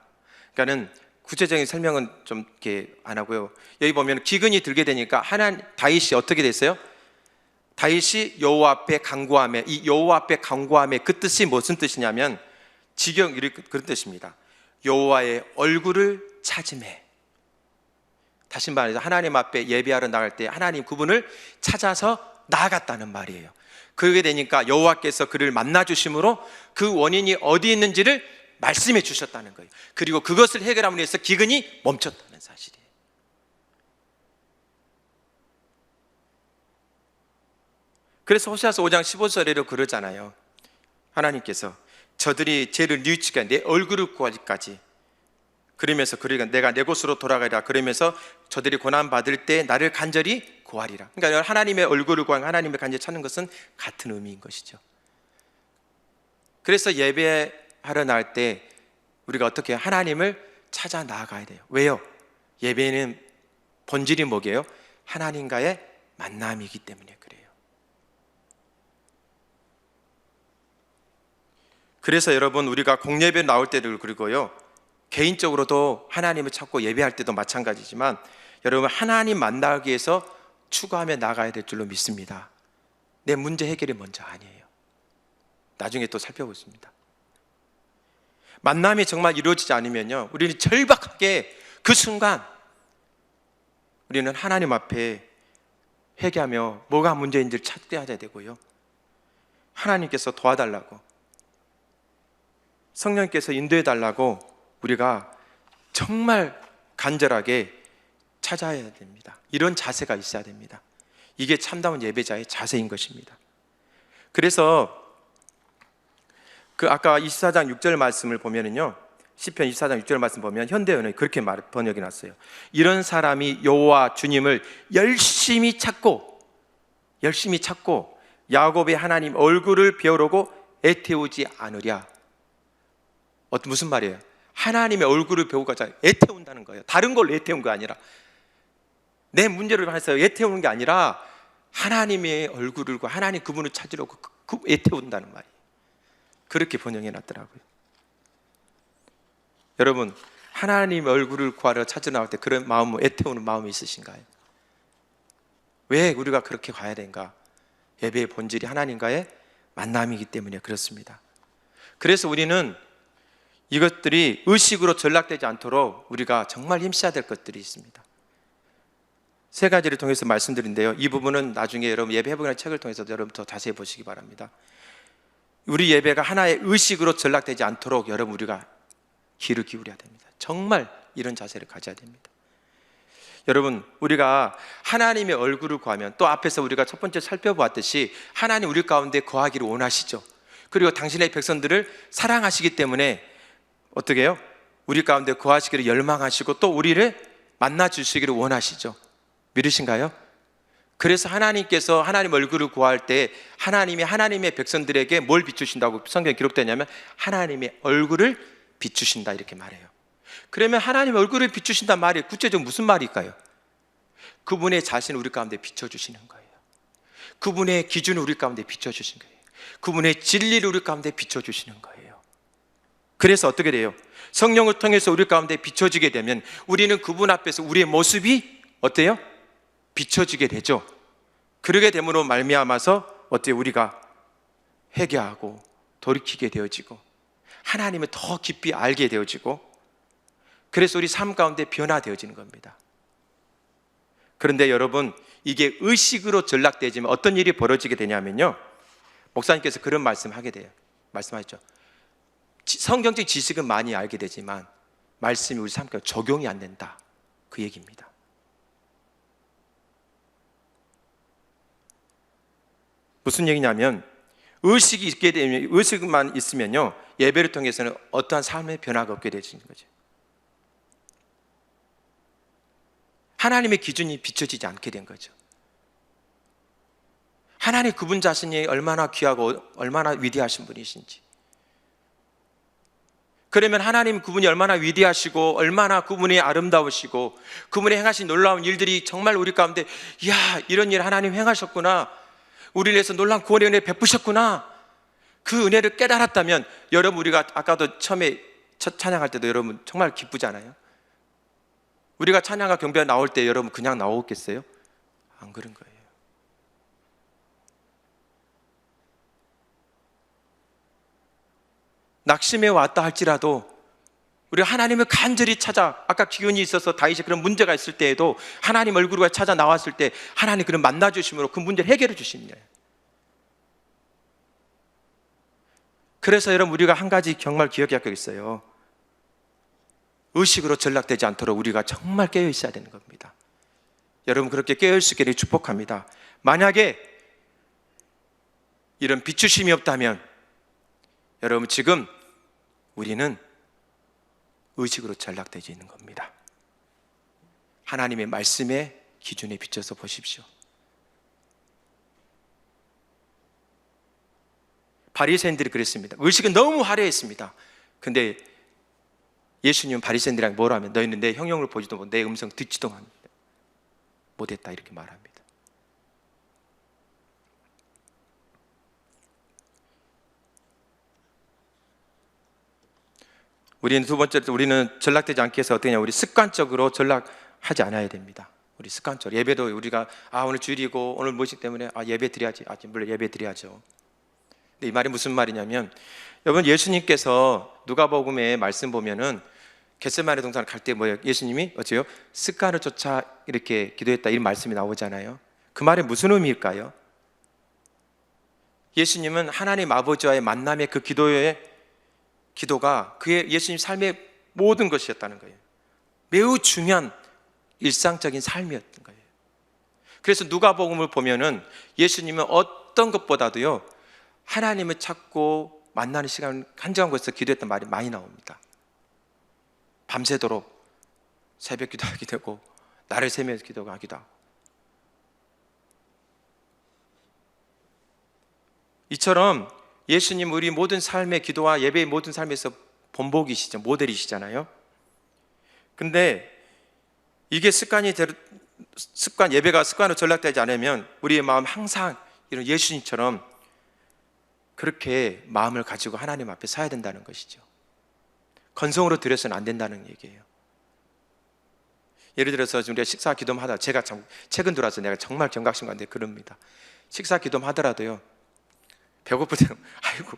그러니까는 구체적인 설명은 좀 이렇게 안 하고요, 여기 보면 기근이 들게 되니까 다윗이 어떻게 됐어요? 다윗이 여호와 앞에 간구하매, 이 여호와 앞에 간구하매 그 뜻이 무슨 뜻이냐면 그런 뜻입니다. 여호와의 얼굴을 찾음에. 다시 말해서 하나님 앞에 예배하러 나갈 때 하나님 그분을 찾아서 나아갔다는 말이에요. 그러게 되니까 여호와께서 그를 만나 주심으로 그 원인이 어디 있는지를 말씀해 주셨다는 거예요. 그리고 그것을 해결함으로 해서 기근이 멈췄다는 사실이에요. 그래서 호세아서 5장 15절에도 그러잖아요. 하나님께서 저들이 죄를 뉘우치게 내 얼굴을 구하기까지, 그러면서 그러니까 내가 내 곳으로 돌아가리라, 그러면서 저들이 고난받을 때 나를 간절히 구하리라. 그러니까 하나님의 얼굴을 구하는, 하나님의 간절히 찾는 것은 같은 의미인 것이죠. 그래서 예배하러 나갈 때 우리가 어떻게 하나님을 찾아 나아가야 돼요. 왜요? 예배는 본질이 뭐게요? 하나님과의 만남이기 때문에 그래요. 그래서 여러분 우리가 공예배 나올 때도 그리고요, 개인적으로도 하나님을 찾고 예배할 때도 마찬가지지만 여러분 하나님 만나기 위해서 추구하며 나가야 될 줄로 믿습니다. 내 문제 해결이 먼저 아니에요. 나중에 또 살펴보겠습니다. 만남이 정말 이루어지지 않으면요, 우리는 절박하게 그 순간 우리는 하나님 앞에 회개하며 뭐가 문제인지를 찾게 해야 되고요, 하나님께서 도와달라고, 성령께서 인도해 달라고 우리가 정말 간절하게 찾아야 됩니다. 이런 자세가 있어야 됩니다. 이게 참다운 예배자의 자세인 것입니다. 그래서 그 아까 24장 6절 말씀을 보면은요, 시편 24장 6절 말씀 보면 현대어는 그렇게 번역이 났어요. 이런 사람이 여호와 주님을 열심히 찾고 야곱의 하나님 얼굴을 배우려고 애태우지 않으랴. 무슨 말이에요? 하나님의 얼굴을 배우고자 애태운다는 거예요. 다른 걸로 애태운 게 아니라, 내 문제를 해서 애태우는 게 아니라 하나님의 얼굴을, 하나님 그분을 찾으려고 애태운다는 말이에요. 그렇게 번역해 놨더라고요. 여러분, 하나님 얼굴을 구하러 찾으러 나올 때 그런 마음을, 애태우는 마음이 있으신가요? 왜 우리가 그렇게 가야 되는가? 예배의 본질이 하나님과의 만남이기 때문에 그렇습니다. 그래서 우리는 이것들이 의식으로 전락되지 않도록 우리가 정말 힘써야 될 것들이 있습니다. 세 가지를 통해서 말씀드린데요, 이 부분은 나중에 여러분 예배 회복이라는 책을 통해서 여러분 더 자세히 보시기 바랍니다. 우리 예배가 하나의 의식으로 전락되지 않도록 여러분 우리가 귀를 기울여야 됩니다. 정말 이런 자세를 가져야 됩니다. 여러분, 우리가 하나님의 얼굴을 구하면, 또 앞에서 우리가 첫 번째 살펴보았듯이 하나님 우리 가운데 거하기를 원하시죠. 그리고 당신의 백성들을 사랑하시기 때문에 어떻게 해요? 우리 가운데 거하시기를 열망하시고 또 우리를 만나 주시기를 원하시죠. 믿으신가요? 그래서 하나님께서 하나님 얼굴을 구할 때 하나님이 하나님의 백성들에게 뭘 비추신다고 성경에 기록되냐면 하나님의 얼굴을 비추신다 이렇게 말해요. 그러면 하나님 얼굴을 비추신단 말이 구체적으로 무슨 말일까요? 그분의 자신을 우리 가운데 비춰주시는 거예요. 그분의 기준을 우리 가운데 비춰주신 거예요. 그분의 진리를 우리 가운데 비춰주시는 거예요. 그래서 어떻게 돼요? 성령을 통해서 우리 가운데 비춰지게 되면 우리는 그분 앞에서 우리의 모습이 어때요? 비춰지게 되죠. 그러게 됨으로 말미암아서 어때요? 우리가 회개하고 돌이키게 되어지고 하나님을 더 깊이 알게 되어지고, 그래서 우리 삶 가운데 변화되어지는 겁니다. 그런데 여러분, 이게 의식으로 전락되지만 어떤 일이 벌어지게 되냐면요, 목사님께서 그런 말씀하게 돼요. 말씀하셨죠. 성경적 지식은 많이 알게 되지만 말씀이 우리 삶 가운데 적용이 안 된다, 그 얘기입니다. 무슨 얘기냐면 의식이 있게 되면, 의식만 있으면요 예배를 통해서는 어떠한 삶의 변화가 없게 되지는 거죠. 하나님의 기준이 비춰지지 않게 된 거죠. 하나님 그분 자신이 얼마나 귀하고 얼마나 위대하신 분이신지, 그러면 하나님 그분이 얼마나 위대하시고 얼마나 그분이 아름다우시고 그분이 행하신 놀라운 일들이 정말 우리 가운데, 이야, 이런 일 하나님 행하셨구나, 우리를 위해서 놀라운 구원의 은혜 베푸셨구나, 그 은혜를 깨달았다면, 여러분 우리가 아까도 처음에 첫 찬양할 때도 여러분 정말 기쁘지 않아요? 우리가 찬양과 경배가 나올 때 여러분 그냥 나오겠어요? 안 그런 거예요. 낙심해 왔다 할지라도 우리가 하나님을 간절히 찾아, 아까 기운이 있어서 다윗이 그런 문제가 있을 때에도 하나님 얼굴과 찾아 나왔을 때 하나님 그런 만나 주심으로 그 문제를 해결해 주십니다. 그래서 여러분 우리가 한 가지 정말 기억해야 할 게 있어요. 의식으로 전락되지 않도록 우리가 정말 깨어 있어야 되는 겁니다. 여러분 그렇게 깨어 있을 수 있기를 축복합니다. 만약에 이런 비추심이 없다면 여러분 지금 우리는 의식으로 전락되어 있는 겁니다. 하나님의 말씀의 기준에 비춰서 보십시오. 바리새인들이 그랬습니다. 의식은 너무 화려했습니다. 근데 예수님은 바리새인들이랑 뭐라 하면, 너희는 내 형용을 보지도 못하고 내 음성 듣지도 못했다 이렇게 말합니다. 우리는 두 번째로, 우리는 전락되지 않기 위해서 어떻게 하냐, 우리 습관적으로 전락하지 않아야 됩니다. 우리 습관적으로 예배도 우리가 오늘 주일이고 오늘 무엇이기 때문에 예배 드려야지, 물론 예배 드려야죠. 근데 이 말이 무슨 말이냐면, 여러분 예수님께서 누가복음의 말씀 보면은 겟세마네 동산을 갈 때 뭐예요? 예수님이 어째요? 습관을 쫓아 이렇게 기도했다 이런 말씀이 나오잖아요. 그 말이 무슨 의미일까요? 예수님은 하나님 아버지와의 만남의 그 기도가 그의 예수님 삶의 모든 것이었다는 거예요. 매우 중요한 일상적인 삶이었던 거예요. 그래서 누가복음을 보면은 예수님은 어떤 것보다도요 하나님을 찾고 만나는 시간 한정한 곳에서 기도했던 말이 많이 나옵니다. 밤새도록 새벽 기도하게 되고 날을 새면서 기도하기도 하고, 이처럼 예수님 우리 모든 삶의 기도와 예배의 모든 삶에서 본보기시죠. 모델이시잖아요. 근데 이게 예배가 습관으로 전락되지 않으면 우리의 마음 항상 이런 예수님처럼 그렇게 마음을 가지고 하나님 앞에 서야 된다는 것이죠. 건성으로 드려서는 안 된다는 얘기예요. 예를 들어서 우리가 식사 기도하다, 제가 최근 들어와서 내가 정말 경각심 가운데 그럽니다. 식사 기도하더라도요 배고플 때는 아이고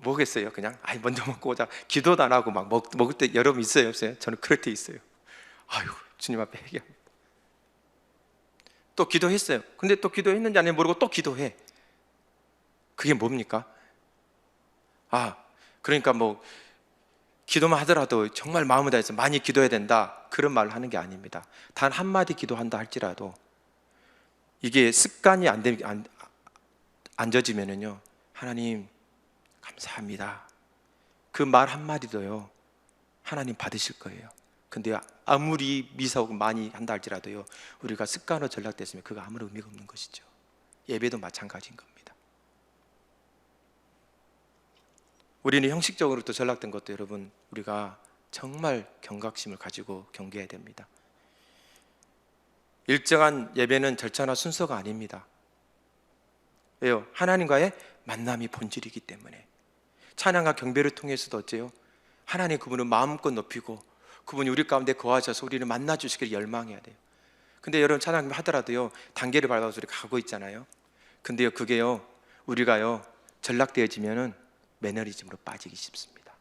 뭐겠어요, 그냥 먼저 먹고 오자, 기도도 안 하고 막 먹을 때 여러분 있어요 없어요? 저는 그럴 때 있어요. 아이고 주님 앞에 회개합니다. 또 기도했어요. 근데 또 기도했는지 아닌지 모르고 또 기도해. 그게 뭡니까? 그러니까 기도만 하더라도 정말 마음을 다해서 많이 기도해야 된다, 그런 말을 하는 게 아닙니다. 단 한마디 기도한다 할지라도 이게 습관이 안 져지면은요, 하나님 감사합니다, 그 말 한마디도요 하나님 받으실 거예요. 근데 아무리 미사오고 많이 한다 할지라도요, 우리가 습관으로 전락됐으면 그거 아무런 의미가 없는 것이죠. 예배도 마찬가지인 겁니다. 우리는 형식적으로 또 전락된 것도 여러분, 우리가 정말 경각심을 가지고 경계해야 됩니다. 일정한 예배는 절차나 순서가 아닙니다. 왜요? 하나님과의 만남이 본질이기 때문에. 찬양과 경배를 통해서도 어째요? 하나님 그분을 마음껏 높이고 그분이 우리 가운데 거하셔서 우리를 만나 주시기를 열망해야 돼요. 근데 여러분 찬양 하더라도요 단계를 밟아서 우리 가고 있잖아요. 근데요 그게요 우리가요 전락되어지면은 매너리즘으로 빠지기 쉽습니다.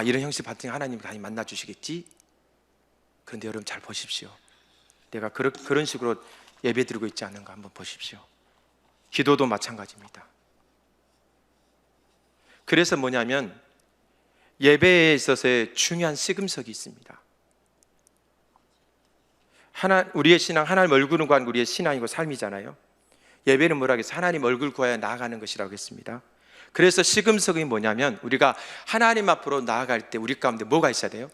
이런 형식 받으니 하나님이 많이 만나 주시겠지? 그런데 여러분 잘 보십시오. 내가 그런 식으로 예배 드리고 있지 않은가 한번 보십시오. 기도도 마찬가지입니다. 그래서 뭐냐면 예배에 있어서의 중요한 시금석이 있습니다. 우리의 신앙, 하나님 얼굴을 구하는 우리의 신앙이고 삶이잖아요. 예배는 뭐라고 해서 하나님 얼굴 구하여 나아가는 것이라고 했습니다. 그래서 시금석이 뭐냐면 우리가 하나님 앞으로 나아갈 때 우리 가운데 뭐가 있어야 돼요?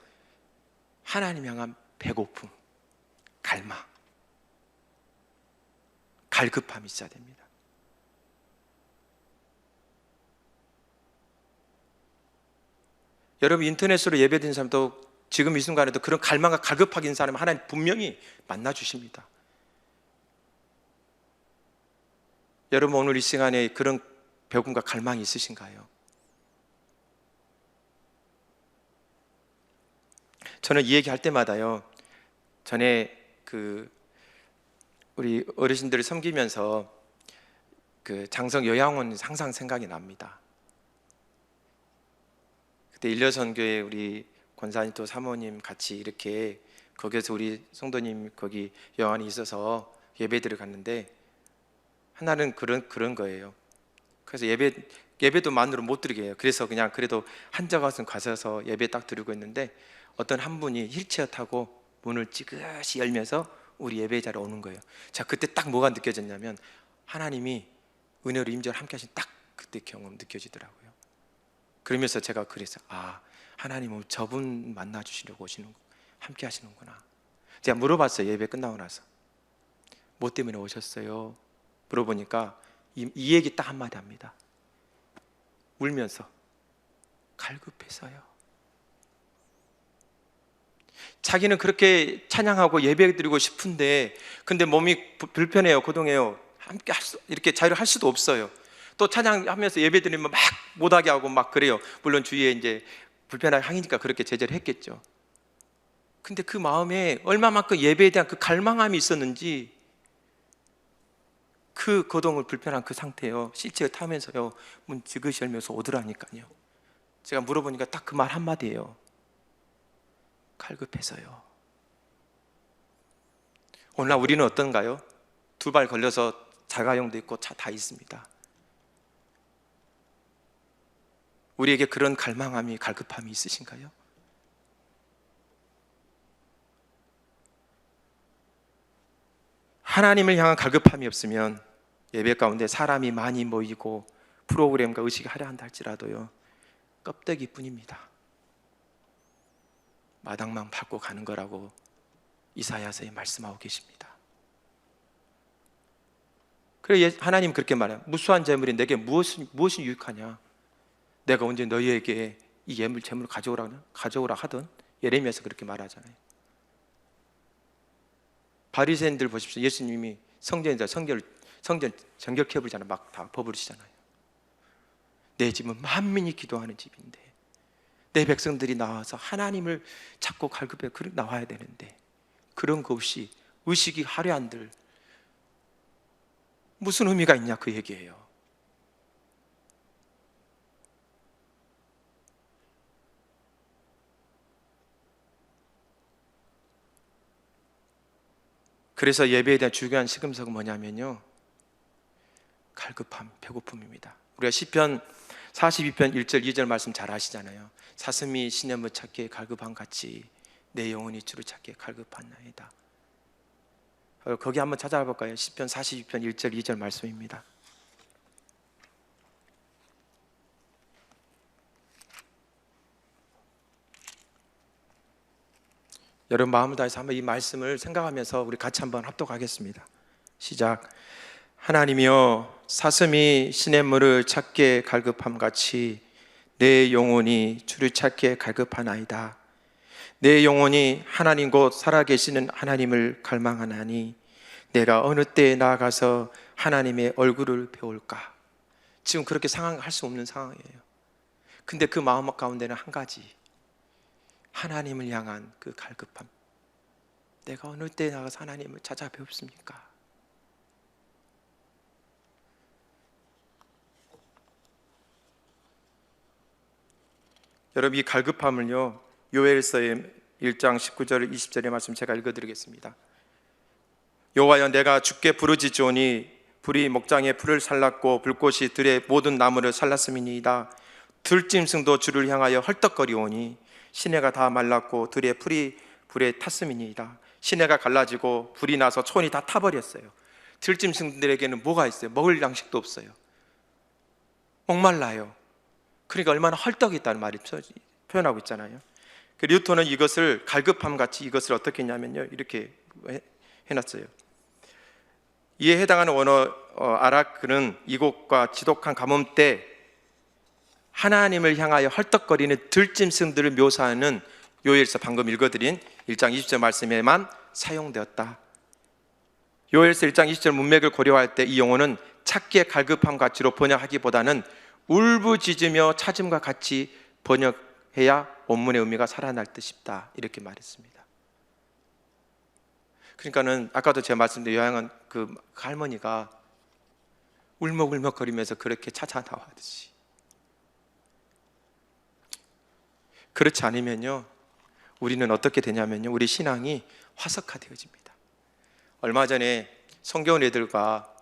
하나님 향한 배고픔, 갈망, 갈급함이 있어야 됩니다. 여러분 인터넷으로 예배드리는 사람도 지금 이 순간에도 그런 갈망과 갈급하게 있는 사람은 하나님 분명히 만나 주십니다. 여러분 오늘 이 시간에 그런 배고픔과 갈망이 있으신가요? 저는 이 얘기 할 때마다요 전에 우리 어르신들을 섬기면서 장성 요양원 항상 생각이 납니다. 그때 일려선교회 우리 권사님 또 사모님 같이 이렇게 거기에서 우리 성도님 거기 요양원이 있어서 예배드려 갔는데 하나는 그런 거예요. 그래서 예배도 만으로 못 드리게 해요. 그래서 그냥 그래도 한적한 가서 예배 딱 드리고 있는데 어떤 한 분이 휠체어 타고 문을 찌그시 열면서 우리 예배 자리에 오는 거예요. 자, 그때 딱 뭐가 느껴졌냐면 하나님이 은혜로 임재를 함께 하신 딱 그때 경험 느껴지더라고요. 그러면서 제가 그래서 하나님은 저분 만나 주시려고 함께 하시는구나. 제가 물어봤어요. 예배 끝나고 나서 뭐 때문에 오셨어요? 물어보니까 이 얘기 딱 한마디 합니다. 울면서 갈급해서요. 자기는 그렇게 찬양하고 예배드리고 싶은데 근데 몸이 불편해요, 고동해요. 함께 이렇게 자유를 할 수도 없어요. 또 찬양하면서 예배드리면 막 못하게 하고 막 그래요. 물론 주위에 이제 불편하게 하니까 그렇게 제재를 했겠죠. 근데 그 마음에 얼마만큼 예배에 대한 그 갈망함이 있었는지 그 거동을 불편한 그 상태예요. 실체를 타면서요 문 지그시 열면서 오더라니까요. 제가 물어보니까 딱 그 말 한마디예요. 갈급해서요. 오늘날 우리는 어떤가요? 두 발 걸려서 자가용도 있고 차 다 있습니다. 우리에게 그런 갈망함이 갈급함이 있으신가요? 하나님을 향한 갈급함이 없으면 예배 가운데 사람이 많이 모이고 프로그램과 의식이 하려 한다 할지라도요, 껍데기뿐입니다. 마당만 밟고 가는 거라고 이사야서에 말씀하고 계십니다. 그래 하나님 그렇게 말해요. 무수한 재물이 내게 무엇이 유익하냐? 내가 언제 너희에게 이 예물 재물을 가져오라 하던, 예레미야에서 그렇게 말하잖아요. 바리새인들 보십시오. 예수님이 성전 정결케 부르잖아요. 막 다 버부르시잖아요. 내 집은 만민이 기도하는 집인데, 내 백성들이 나와서 하나님을 찾고 갈급해 나와야 되는데, 그런 거 없이 의식이 하려한들 무슨 의미가 있냐, 그 얘기예요. 그래서 예배에 대한 중요한 시금석은 뭐냐면요, 갈급함, 배고픔입니다. 우리가 시편 42편 1절 2절 말씀 잘 아시잖아요. 사슴이 시냇물 찾기에 갈급함 같이 내 영혼이 주를 찾기에 갈급하나이다. 거기 한번 찾아볼까요? 시편 42편 1절 2절 말씀입니다. 여러분 마음을 다해서 한번 이 말씀을 생각하면서 우리 같이 한번 합독하겠습니다. 시작. 하나님이여, 사슴이 시냇물을 찾기에 갈급함 같이 내 영혼이 주를 찾기에 갈급하나이다. 내 영혼이 하나님 곧 살아계시는 하나님을 갈망하나니 내가 어느 때에 나아가서 하나님의 얼굴을 배울까? 지금 그렇게 상황할 수 없는 상황이에요. 근데 그 마음 가운데는 한 가지, 하나님을 향한 그 갈급함. 내가 어느 때에 나가서 하나님을 찾아 배웁습니까? 여러분 이 갈급함을요, 요엘서의 1장 19절 20절의 말씀 제가 읽어드리겠습니다. 여호와여, 내가 주께 부르짖으오니 불이 목장의 풀을 살랐고 불꽃이 들의 모든 나무를 살랐음이니이다. 들짐승도 주를 향하여 헐떡거리오니 시내가 다 말랐고 들의 풀이 불에 탔음이니이다. 시내가 갈라지고 불이 나서 촌이 다 타버렸어요. 들짐승들에게는 뭐가 있어요? 먹을 양식도 없어요. 목말라요. 그러니까 얼마나 헐떡했다는 말이 표현하고 있잖아요. 그 뉴턴은 이것을 갈급함 같이 이것을 어떻게 했냐면요, 이렇게 해놨어요. 이에 해당하는 원어 아라크는 이곳과 지독한 가뭄 때 하나님을 향하여 헐떡거리는 들짐승들을 묘사하는 요엘서 방금 읽어드린 1장 20절 말씀에만 사용되었다. 요엘서 1장 20절 문맥을 고려할 때 이 용어는 찾기에 갈급함 같이로 번역하기보다는 울부짖으며 찾음과 같이 번역해야 원문의 의미가 살아날 듯 싶다, 이렇게 말했습니다. 그러니까는 아까도 제가 말씀드린 요양은 그 할머니가 울먹울먹거리면서 그렇게 찾아 나와듯이, 그렇지 않으면요 우리는 어떻게 되냐면요, 우리 신앙이 화석화되어집니다. 얼마 전에 성교원 애들과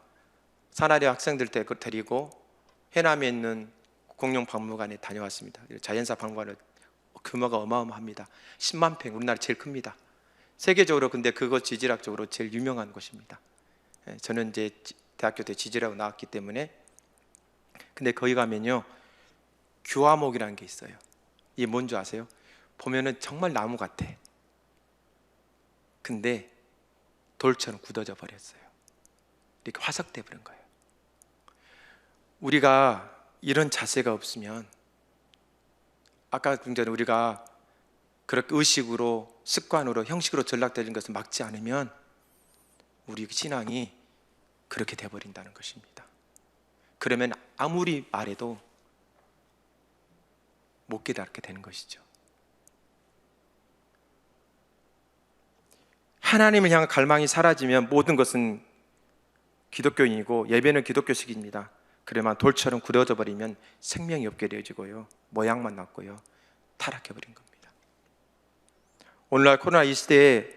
사나리 학생들 데리고 해남에 있는 공룡박물관에 다녀왔습니다. 자연사 박물관은 규모가 어마어마합니다. 10만 평, 우리나라 제일 큽니다. 세계적으로 근데 그것 지질학적으로 제일 유명한 곳입니다. 저는 이제 대학교 때 지질하고 나왔기 때문에. 근데 거기 가면요 규화목이라는 게 있어요. 이게 뭔지 아세요? 보면은 정말 나무 같아. 근데 돌처럼 굳어져 버렸어요. 이렇게 화석돼 버린 거예요. 우리가 이런 자세가 없으면, 아까 굉장히 우리가 그렇게 의식으로, 습관으로, 형식으로 전락되는 것을 막지 않으면 우리 신앙이 그렇게 돼버린다는 것입니다. 그러면 아무리 말해도 못 깨닫게 되는 것이죠. 하나님을 향한 갈망이 사라지면 모든 것은 기독교인이고 예배는 기독교식입니다. 그러면 돌처럼 굳어져 버리면 생명이 없게 되어지고요, 모양만 남고요, 타락해 버린 겁니다. 오늘날 코로나 이 시대에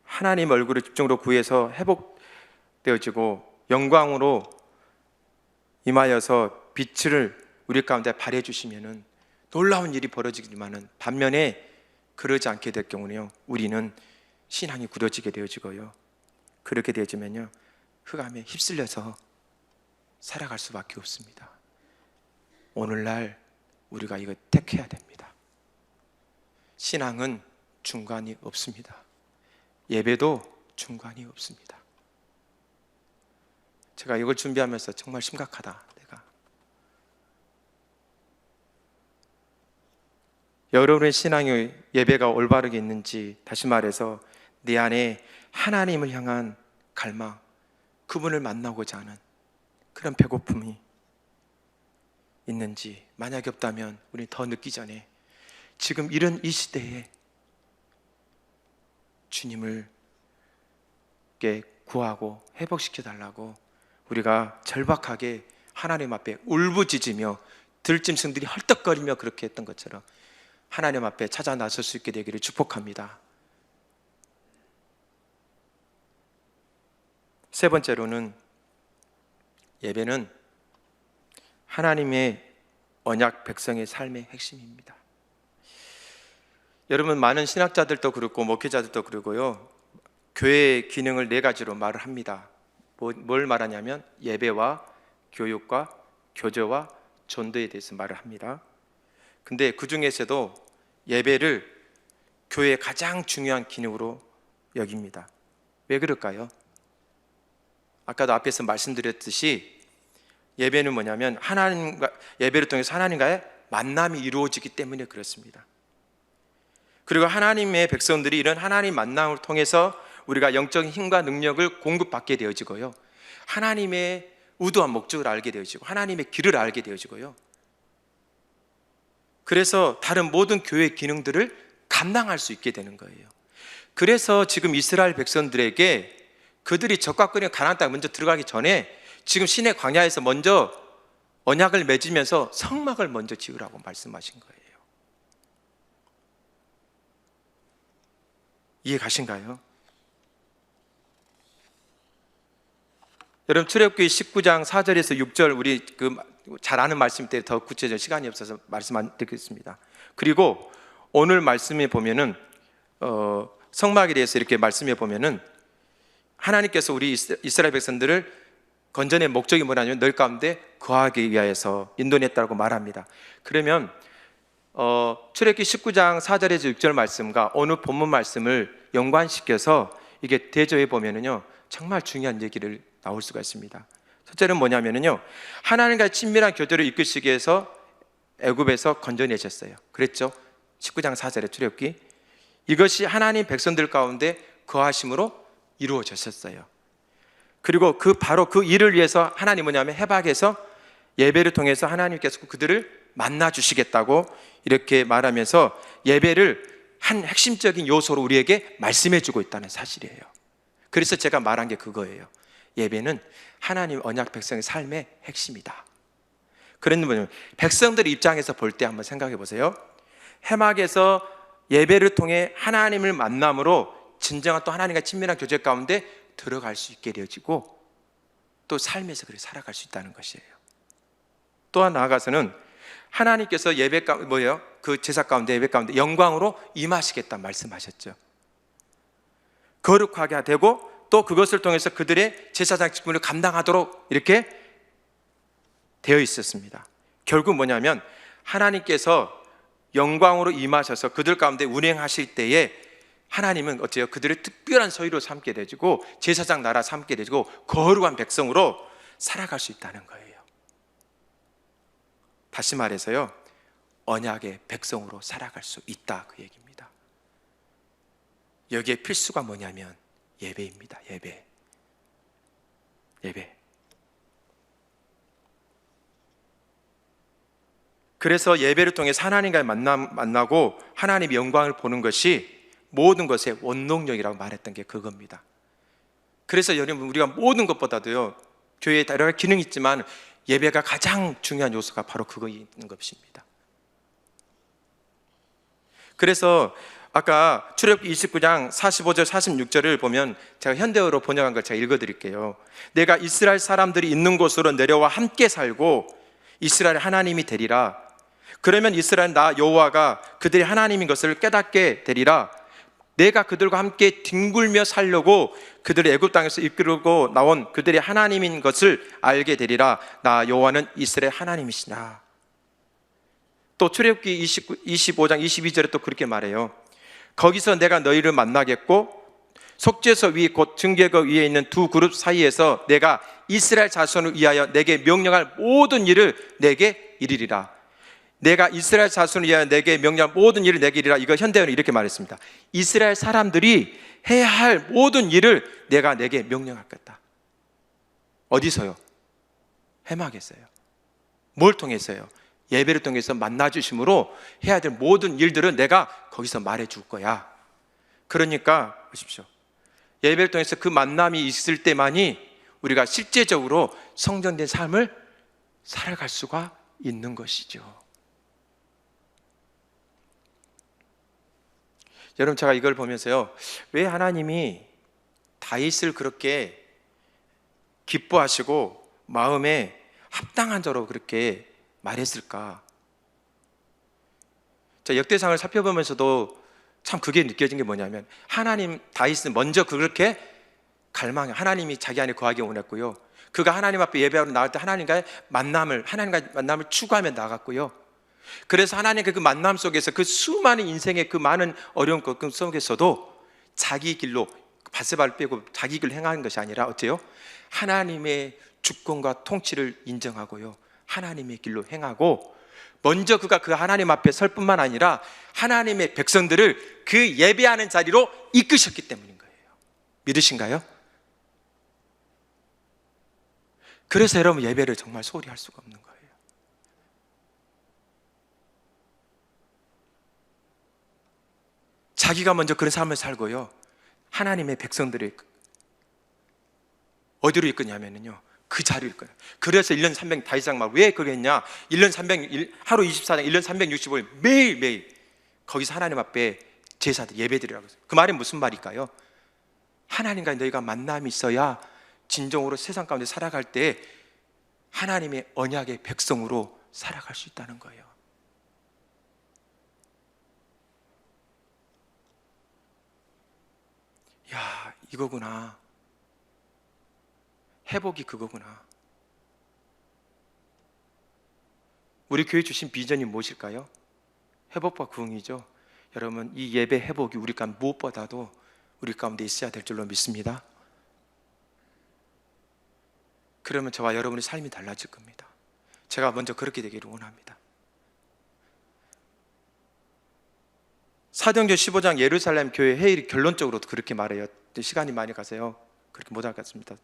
하나님 얼굴을 집중으로 구해서 회복되어지고 영광으로 임하여서 빛을 우리 가운데 발해 주시면은 놀라운 일이 벌어지지만은, 반면에 그러지 않게 될 경우는요 우리는 신앙이 굳어지게 되어지고요, 그렇게 되어지면요 흑암에 휩쓸려서 살아갈 수밖에 없습니다. 오늘날 우리가 이거 택해야 됩니다. 신앙은 중간이 없습니다. 예배도 중간이 없습니다. 제가 이걸 준비하면서 정말 심각하다. 내가 여러분의 신앙의 예배가 올바르게 있는지, 다시 말해서 내 안에 하나님을 향한 갈망, 그분을 만나고자 하는 그런 배고픔이 있는지, 만약에 없다면 우리 더 늦기 전에 지금 이런 이 시대에 주님을 구하고 회복시켜 달라고 우리가 절박하게 하나님 앞에 울부짖으며 들짐승들이 헐떡거리며 그렇게 했던 것처럼 하나님 앞에 찾아 나설 수 있게 되기를 축복합니다. 세 번째로는 예배는 하나님의 언약 백성의 삶의 핵심입니다. 여러분, 많은 신학자들도 그렇고 목회자들도 그러고요, 교회의 기능을 네 가지로 말을 합니다. 뭘 말하냐면 예배와 교육과 교제와 전도에 대해서 말을 합니다. 근데 그 중에서도 예배를 교회의 가장 중요한 기능으로 여깁니다. 왜 그럴까요? 아까도 앞에서 말씀드렸듯이 예배는 뭐냐면 예배를 통해서 하나님과의 만남이 이루어지기 때문에 그렇습니다. 그리고 하나님의 백성들이 이런 하나님 만남을 통해서 우리가 영적인 힘과 능력을 공급받게 되어지고요, 하나님의 의도와 목적을 알게 되어지고 하나님의 길을 알게 되어지고요, 그래서 다른 모든 교회의 기능들을 감당할 수 있게 되는 거예요. 그래서 지금 이스라엘 백성들에게 그들이 적과 끈의 가나안 땅에 먼저 들어가기 전에 지금 시내 광야에서 먼저 언약을 맺으면서 성막을 먼저 지으라고 말씀하신 거예요. 이해 가신가요? 여러분, 출애굽기 19장 4절에서 6절 우리 잘 아는 말씀 때 더 구체적인 시간이 없어서 말씀 안 드리겠습니다. 그리고 오늘 말씀에 보면은 성막에 대해서 이렇게 말씀해 보면은 하나님께서 우리 이스라엘 백성들을 건전의 목적이 뭐냐면 너희 가운데 거하기 위하여서 인도했다고 말합니다. 그러면 출애굽기 19장 4절에서 6절 말씀과 오늘 본문 말씀을 연관시켜서 이게 대조해 보면은요, 정말 중요한 얘기를 나올 수가 있습니다. 첫째는 뭐냐면은요, 하나님과의 친밀한 교제를 이끌시기 위해서 애굽에서 건져내셨어요. 그랬죠? 19장 4절에 출애굽기, 이것이 하나님 백성들 가운데 거하심으로 이루어졌었어요. 그리고 바로 그 일을 위해서 하나님 뭐냐면 해박에서 예배를 통해서 하나님께서 그들을 만나 주시겠다고 이렇게 말하면서 예배를 한 핵심적인 요소로 우리에게 말씀해 주고 있다는 사실이에요. 그래서 제가 말한 게 그거예요. 예배는 하나님 언약 백성의 삶의 핵심이다. 그런데 뭐냐면 백성들 입장에서 볼 때 한번 생각해 보세요. 해막에서 예배를 통해 하나님을 만남으로 진정한 또 하나님과 친밀한 교제 가운데 들어갈 수 있게 되어지고 또 삶에서 그렇게 살아갈 수 있다는 것이에요. 또한 나아가서는 하나님께서 그 제사 가운데 예배 가운데 영광으로 임하시겠다 말씀하셨죠. 거룩하게 되고 또 그것을 통해서 그들의 제사장 직분을 감당하도록 이렇게 되어 있었습니다. 결국 뭐냐면 하나님께서 영광으로 임하셔서 그들 가운데 운행하실 때에 하나님은 어째요? 그들의 특별한 소유로 삼게 되고 제사장 나라 삼게 되고 거룩한 백성으로 살아갈 수 있다는 거예요. 다시 말해서요, 언약의 백성으로 살아갈 수 있다, 그 얘기입니다. 여기에 필수가 뭐냐면 예배입니다. 예배. 그래서 예배를 통해서 하나님과의 만나고 하나님의 영광을 보는 것이 모든 것의 원동력이라고 말했던 게 그겁니다. 그래서 여러분, 우리가 모든 것보다도요, 교회에 여러 가지 기능이 있지만 예배가 가장 중요한 요소가 바로 그거 있는 것입니다. 그래서 아까 출애굽기 29장 45절 46절을 보면 제가 현대어로 번역한 걸 제가 읽어드릴게요. 내가 이스라엘 사람들이 있는 곳으로 내려와 함께 살고 이스라엘 하나님이 되리라. 그러면 이스라엘 나 여호와가 그들이 하나님인 것을 깨닫게 되리라. 내가 그들과 함께 뒹굴며 살려고 그들을 애굽 땅에서 이끌고 나온 그들의 하나님인 것을 알게 되리라. 나 여호와는 이스라엘 하나님이시다. 또 출애굽기 25장 22절에 또 그렇게 말해요. 거기서 내가 너희를 만나겠고 속죄소 위 곧 증거궤 위에 있는 두 그룹 사이에서 내가 이스라엘 자손을 위하여 내게 명령할 모든 일을 내게 이르리라. 내가 이스라엘 자손을 위하여 내게 명령할 모든 일을 내게 이르리라. 이거 현대어는 이렇게 말했습니다. 이스라엘 사람들이 해야 할 모든 일을 내가 내게 명령할 것이다. 어디서요? 해막에서요. 뭘 통해서요? 예배를 통해서 만나주심으로 해야 될 모든 일들은 내가 거기서 말해줄 거야. 그러니까 보십시오. 예배를 통해서 그 만남이 있을 때만이 우리가 실제적으로 성전된 삶을 살아갈 수가 있는 것이죠. 여러분, 제가 이걸 보면서요, 왜 하나님이 다윗을 그렇게 기뻐하시고 마음에 합당한 자로 그렇게 말했을까? 자, 역대상을 살펴보면서도 참 그게 느껴진 게 뭐냐면, 하나님, 다윗은 먼저 그렇게 갈망해, 하나님이 자기 안에 거하기 원했고요, 그가 하나님 앞에 예배하러 나갈 때 하나님과의 만남을 추구하며 나갔고요, 그래서 하나님의 그 만남 속에서 그 수많은 인생의 그 많은 어려운 것 속에서도 자기 길로, 바세바를 빼고 자기 길로 행하는 것이 아니라 어때요? 하나님의 주권과 통치를 인정하고요, 하나님의 길로 행하고, 먼저 그가 그 하나님 앞에 설 뿐만 아니라 하나님의 백성들을 그 예배하는 자리로 이끄셨기 때문인 거예요. 믿으신가요? 그래서 여러분, 예배를 정말 소홀히 할 수가 없는 거예요. 자기가 먼저 그런 삶을 살고요, 하나님의 백성들이 어디로 이끄냐면요, 그 자리를 이끌어요. 그래서 1년 300, 다윗상 말 왜 그랬냐? 1년 300, 하루 24장, 1년 365일 매일매일 거기서 하나님 앞에 제사들 예배드리라고 했어요. 그 말이 무슨 말일까요? 하나님과 너희가 만남이 있어야 진정으로 세상 가운데 살아갈 때 하나님의 언약의 백성으로 살아갈 수 있다는 거예요. 야, 이거구나. 회복이 그거구나. 우리 교회 주신 비전이 무엇일까요? 회복과 부흥이죠. 여러분, 이 예배 회복이 우리 가운데 무엇보다도 우리 가운데 있어야 될 줄로 믿습니다. 그러면 저와 여러분의 삶이 달라질 겁니다. 제가 먼저 그렇게 되기를 원합니다. 사도행전 15장 예루살렘 교회 회의 결론적으로 그렇게 말해요. 시간이 많이 가서요, 그렇게 못할 것 같습니다.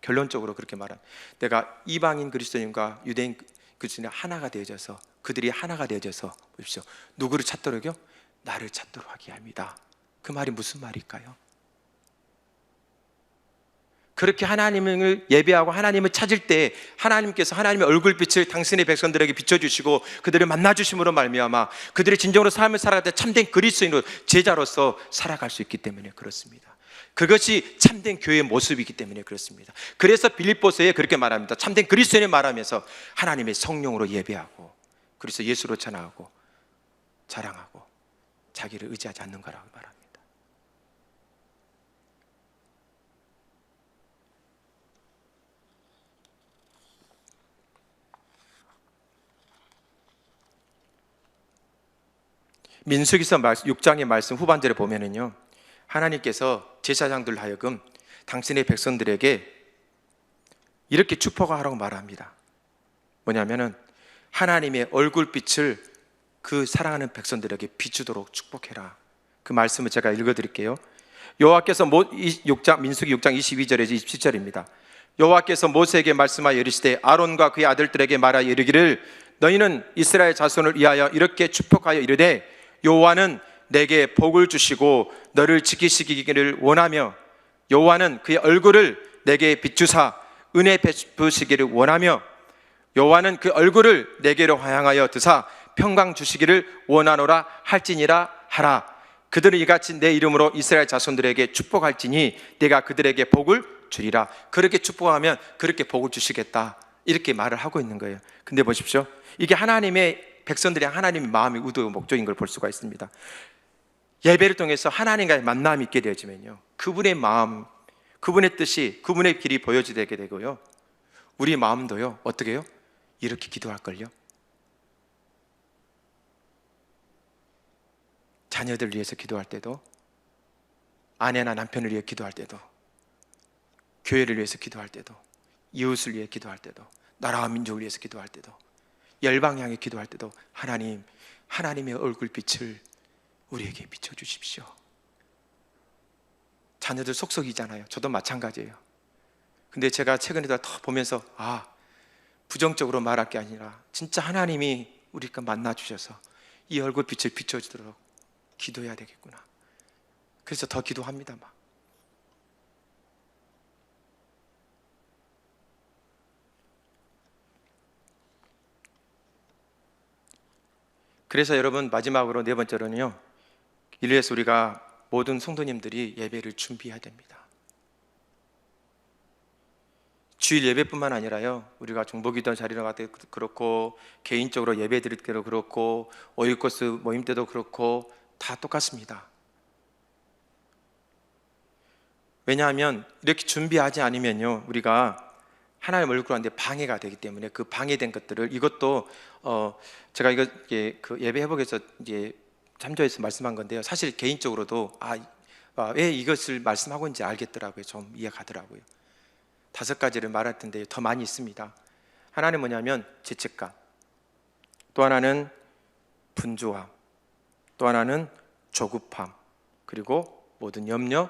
결론적으로 그렇게 말합니다. 내가 이방인 그리스도인과 유대인 그리스도인이 하나가 되어져서, 그들이 하나가 되어져서, 보십시오, 누구를 찾도록요? 나를 찾도록 하게 합니다. 그 말이 무슨 말일까요? 그렇게 하나님을 예배하고 하나님을 찾을 때 하나님께서 하나님의 얼굴빛을 당신의 백성들에게 비춰주시고 그들을 만나주심으로 말미암아 그들이 진정으로 삶을 살아갈 때 참된 그리스도인으로, 제자로서 살아갈 수 있기 때문에 그렇습니다. 그것이 참된 교회의 모습이기 때문에 그렇습니다. 그래서 빌립보서에 그렇게 말합니다. 참된 그리스도인을 말하면서 하나님의 성령으로 예배하고 그래서 예수로 전하고 자랑하고 자기를 의지하지 않는 거라고 말합니다. 민수기서 6장의 말씀 후반절에 보면은요, 하나님께서 제사장들 하여금 당신의 백성들에게 이렇게 축복하라고 말합니다. 뭐냐면은 하나님의 얼굴빛을 그 사랑하는 백성들에게 비추도록 축복해라. 그 말씀을 제가 읽어드릴게요. 여호와께서 민수기 6장 22절에서 27절입니다. 여호와께서 모세에게 말씀하여 이르시되 아론과 그의 아들들에게 말하여 이르기를 너희는 이스라엘 자손을 위하여 이렇게 축복하여 이르되 여호와는 내게 복을 주시고 너를 지키시기를 원하며 여호와는 그의 얼굴을 내게 비추사 은혜 베푸시기를 원하며 여호와는 그 얼굴을 내게로 향하여 드사 평강 주시기를 원하노라 할지니라 하라. 그들은 이같이 내 이름으로 이스라엘 자손들에게 축복할지니 내가 그들에게 복을 주리라. 그렇게 축복하면 그렇게 복을 주시겠다, 이렇게 말을 하고 있는 거예요. 근데 보십시오, 이게 하나님의 백성들이 하나님의 마음의 의도 목적인 걸 볼 수가 있습니다. 예배를 통해서 하나님과의 만남이 있게 되어지면요, 그분의 마음, 그분의 뜻이, 그분의 길이 보여지게 되고요, 우리 마음도요, 어떻게 해요? 이렇게 기도할걸요. 자녀들 위해서 기도할 때도, 아내나 남편을 위해 기도할 때도, 교회를 위해서 기도할 때도, 이웃을 위해 기도할 때도, 나라와 민족을 위해서 기도할 때도, 열방 향해 기도할 때도 하나님의 얼굴빛을 우리에게 비춰주십시오. 자녀들 속속이잖아요. 저도 마찬가지예요. 근데 제가 최근에도 더 보면서 부정적으로 말할 게 아니라 진짜 하나님이 우리가 만나주셔서 이 얼굴빛을 비춰주도록 기도해야 되겠구나. 그래서 더 기도합니다. 막. 그래서 여러분, 마지막으로 네 번째로는요, 이래서 우리가 모든 성도님들이 예배를 준비해야 됩니다. 주일 예배뿐만 아니라요, 우리가 중보기도 자리로 갈 때도 그렇고, 개인적으로 예배 드릴 때도 그렇고, 오이코스 모임 때도 그렇고, 다 똑같습니다. 왜냐하면 이렇게 준비하지 않으면요, 우리가 하나님 얼굴 안에 방해가 되기 때문에, 그 방해된 것들을, 이것도 제가 이거 그 예배 회복에서 이제 참조해서 말씀한 건데요, 사실 개인적으로도 왜 이것을 말씀하고 있는지 알겠더라고요. 좀 이해가더라고요. 5가지를 말할 텐데 더 많이 있습니다. 하나는 뭐냐면 죄책감, 또 하나는 분주함, 또 하나는 조급함, 그리고 모든 염려,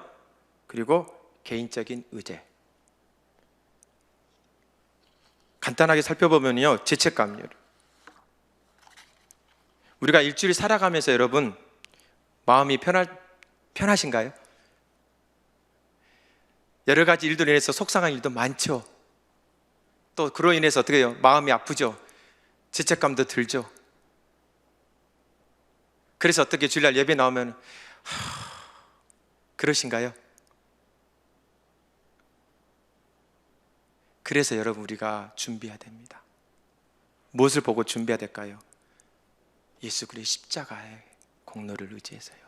그리고 개인적인 의제. 간단하게 살펴보면요, 죄책감요, 우리가 일주일 살아가면서 여러분 마음이 편하신가요? 여러 가지 일들로 인해서 속상한 일도 많죠. 또 그로 인해서 어떻게 해요? 마음이 아프죠. 죄책감도 들죠. 그래서 어떻게 주일날 예배 나오면 그러신가요? 그래서 여러분, 우리가 준비해야 됩니다. 무엇을 보고 준비해야 될까요? 예수 그리스도의 십자가의 공로를 의지해서요.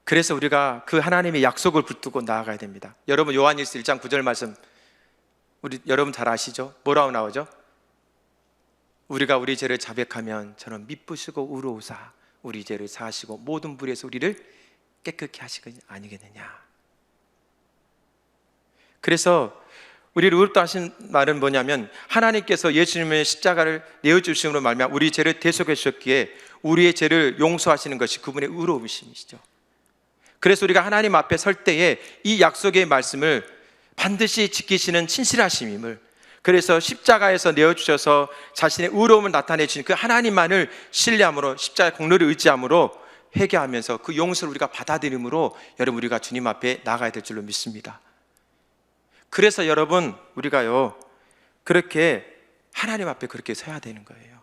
그래서 우리가 그 하나님의 약속을 붙들고 나아가야 됩니다. 여러분, 요한일서 1장 9절 말씀 여러분 잘 아시죠? 뭐라고 나오죠? 우리가 우리 죄를 자백하면 저는 미쁘시고 의로우사 우리 죄를 사하시고 모든 불에서 우리를 깨끗게 하시기 아니겠느냐. 그래서 우리를 의롭다 하신 말은 뭐냐면, 하나님께서 예수님의 십자가를 내어주심으로 말미암아 우리 죄를 대속해 주셨기에 우리의 죄를 용서하시는 것이 그분의 의로우심이시죠. 그래서 우리가 하나님 앞에 설 때에 이 약속의 말씀을 반드시 지키시는 신실하심임을, 그래서 십자가에서 내어주셔서 자신의 의로움을 나타내 주신 그 하나님만을 신뢰함으로, 십자가의 공로를 의지함으로 회개하면서 그 용서를 우리가 받아들임으로 여러분, 우리가 주님 앞에 나가야 될 줄로 믿습니다. 그래서 여러분, 우리가요 그렇게 하나님 앞에 그렇게 서야 되는 거예요.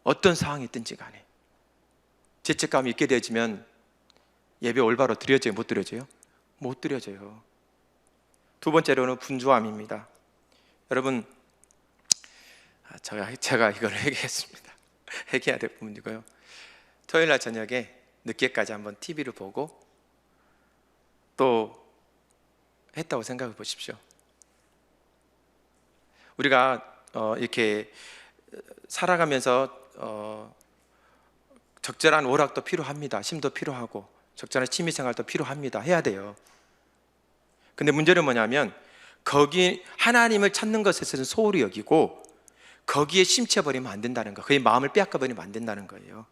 어떤 상황이 있든지 간에 죄책감이 있게 되어지면 예배 올바로 드려져요? 못 드려져요? 못 드려져요. 두 번째로는 분주함입니다. 여러분, 제가 이걸 회개했습니다. 회개해야 될 부분이고요. 토요일날 저녁에 늦게까지 한번 TV를 보고 또 했다고 생각해 보십시오. 우리가 이렇게 살아가면서 적절한 오락도 필요합니다. 쉼도 필요하고 적절한 취미생활도 필요합니다. 해야 돼요. 근데 문제는 뭐냐면, 거기 하나님을 찾는 것에서는 소홀히 여기고 거기에 심취해버리면 안 된다는 거, 그의 마음을 빼앗겨버리면 안 된다는 거예요.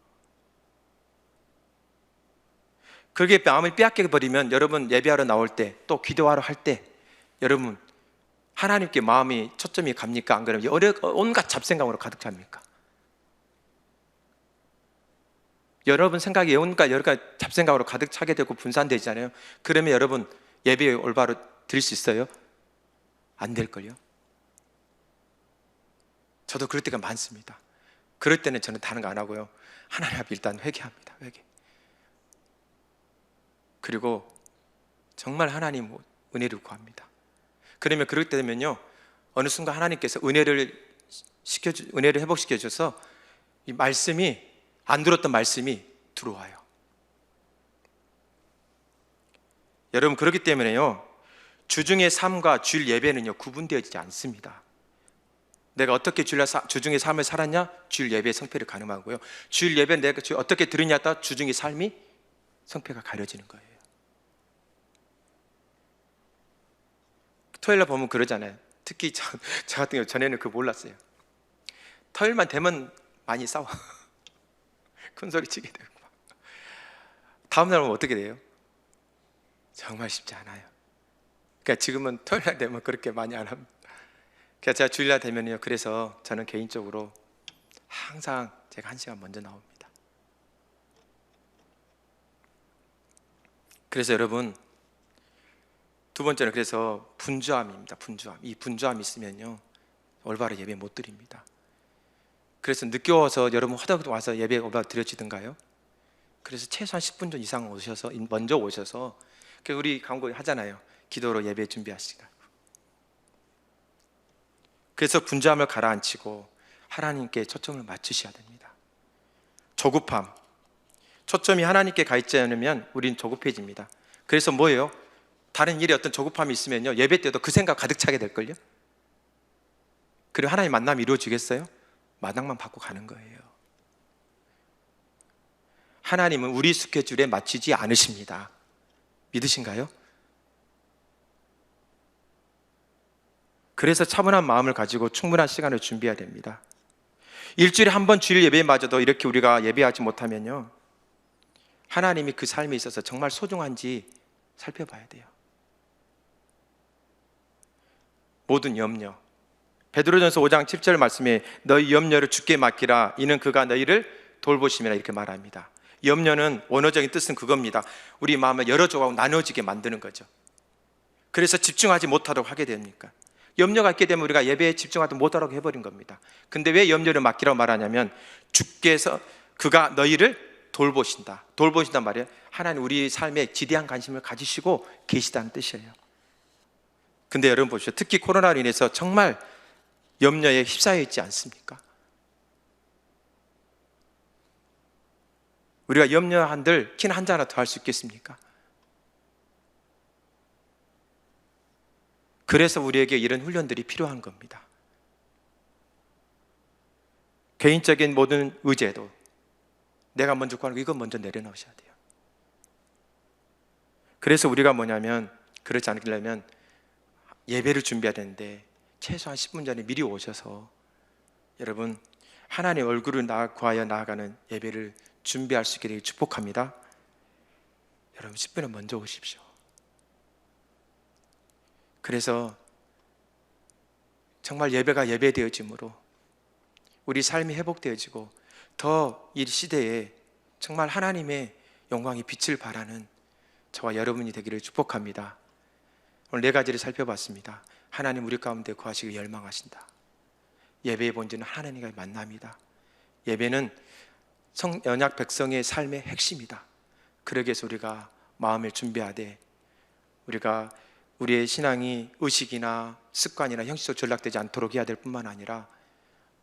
그게 마음을 빼앗겨버리면 여러분, 예배하러 나올 때, 또 기도하러 할 때 여러분, 하나님께 마음이 초점이 갑니까? 안 그러면 온갖 잡생각으로 가득 찹니까? 여러분 생각이 온갖 여러 가지 잡생각으로 가득 차게 되고 분산되잖아요. 그러면 여러분, 예배에 올바로 드릴 수 있어요? 안 될걸요? 저도 그럴 때가 많습니다. 그럴 때는 저는 다른 거 안 하고요, 하나님 앞에 일단 회개합니다. 회개. 그리고 정말 하나님 은혜를 구합니다. 그러면 그럴 때 되면요, 어느 순간 하나님께서 은혜를 은혜를 회복시켜 줘서 이 말씀이, 안 들었던 말씀이 들어와요. 여러분, 그렇기 때문에요, 주중의 삶과 주일 예배는요 구분되어지지 않습니다. 내가 어떻게 주중의 삶을 살았냐, 주일 예배의 성패를 가늠하고요, 주일 예배 내가 어떻게 들으냐에 따라 주중의 삶이 성패가 가려지는 거예요. 토요일날 보면 그러잖아요. 특히 저 같은 경우 전에는 그거 몰랐어요. 토요일만 되면 많이 싸워. 큰 소리 치게 되고. 다음날 오면 어떻게 돼요? 정말 쉽지 않아요. 그러니까 지금은 토요일날 되면 그렇게 많이 안 합니다. 그러니까 제가 주일날 되면요, 그래서 저는 개인적으로 항상 제가 1시간 먼저 나옵니다. 그래서 여러분, 두 번째는 그래서 분주함입니다. 분주함. 이 분주함이 있으면요 올바로 예배 못 드립니다. 그래서 늦게 와서 여러분 허덕 와서 예배 올바로 드려지든가요. 그래서 최소한 10분 전 이상 오셔서, 먼저 오셔서, 우리 광고 하잖아요, 기도로 예배 준비하시라. 그래서 분주함을 가라앉히고 하나님께 초점을 맞추셔야 됩니다. 조급함, 초점이 하나님께 가 있지 않으면 우린 조급해집니다. 그래서 뭐예요? 다른 일에 어떤 조급함이 있으면요 예배 때도 그 생각 가득 차게 될걸요. 그리고 하나님 만남이 이루어지겠어요? 마당만 받고 가는 거예요. 하나님은 우리 스케줄에 맞추지 않으십니다. 믿으신가요? 그래서 차분한 마음을 가지고 충분한 시간을 준비해야 됩니다. 일주일에 한 번 주일 예배마저도 이렇게 우리가 예배하지 못하면요 하나님이 그 삶에 있어서 정말 소중한지 살펴봐야 돼요. 모든 염려, 베드로전서 5장 7절 말씀에 너희 염려를 주께 맡기라 이는 그가 너희를 돌보심이라 이렇게 말합니다. 염려는 원어적인 뜻은 그겁니다. 우리 마음을 여러 조각 나눠지게 만드는 거죠. 그래서 집중하지 못하도록 하게 됩니까? 염려가 있게 되면 우리가 예배에 집중하지 못하도록 해버린 겁니다. 근데 왜 염려를 맡기라고 말하냐면 주께서 그가 너희를 돌보신다. 돌보신단 말이에요. 하나님 우리 삶에 지대한 관심을 가지시고 계시다는 뜻이에요. 근데 여러분 보십시오. 특히 코로나로 인해서 정말 염려에 휩싸여 있지 않습니까? 우리가 염려한들 키는 한 잔이나 더 할 수 있겠습니까? 그래서 우리에게 이런 훈련들이 필요한 겁니다. 개인적인 모든 의제도 내가 먼저 구하는 거 이건 먼저 내려놓으셔야 돼요. 그래서 우리가 뭐냐면 그렇지 않으려면 예배를 준비해야 되는데 최소한 10분 전에 미리 오셔서 여러분 하나님 얼굴을 구하여 나아가는 예배를 준비할 수 있게 되길 축복합니다. 여러분 10분은 먼저 오십시오. 그래서 정말 예배가 예배되어짐으로 우리 삶이 회복되어지고 더 이 시대에 정말 하나님의 영광이 빛을 발하는 저와 여러분이 되기를 축복합니다. 오늘 4가지를 살펴봤습니다. 하나님 우리 가운데 거하시길 열망하신다. 예배의 본질은 하나님과의 만남이다. 예배는 언약 백성의 삶의 핵심이다. 그러기 위해서 우리가 마음을 준비하되 우리가 우리의 신앙이 의식이나 습관이나 형식적으로 전락되지 않도록 해야 될 뿐만 아니라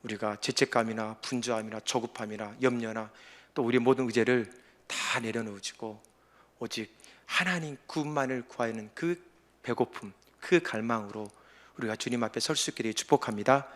우리가 죄책감이나 분주함이나 조급함이나 염려나 또 우리의 모든 의제를 다 내려놓으시고 오직 하나님 그분만을 구하는 그 배고픔, 그 갈망으로 우리가 주님 앞에 설 수 있기를 축복합니다.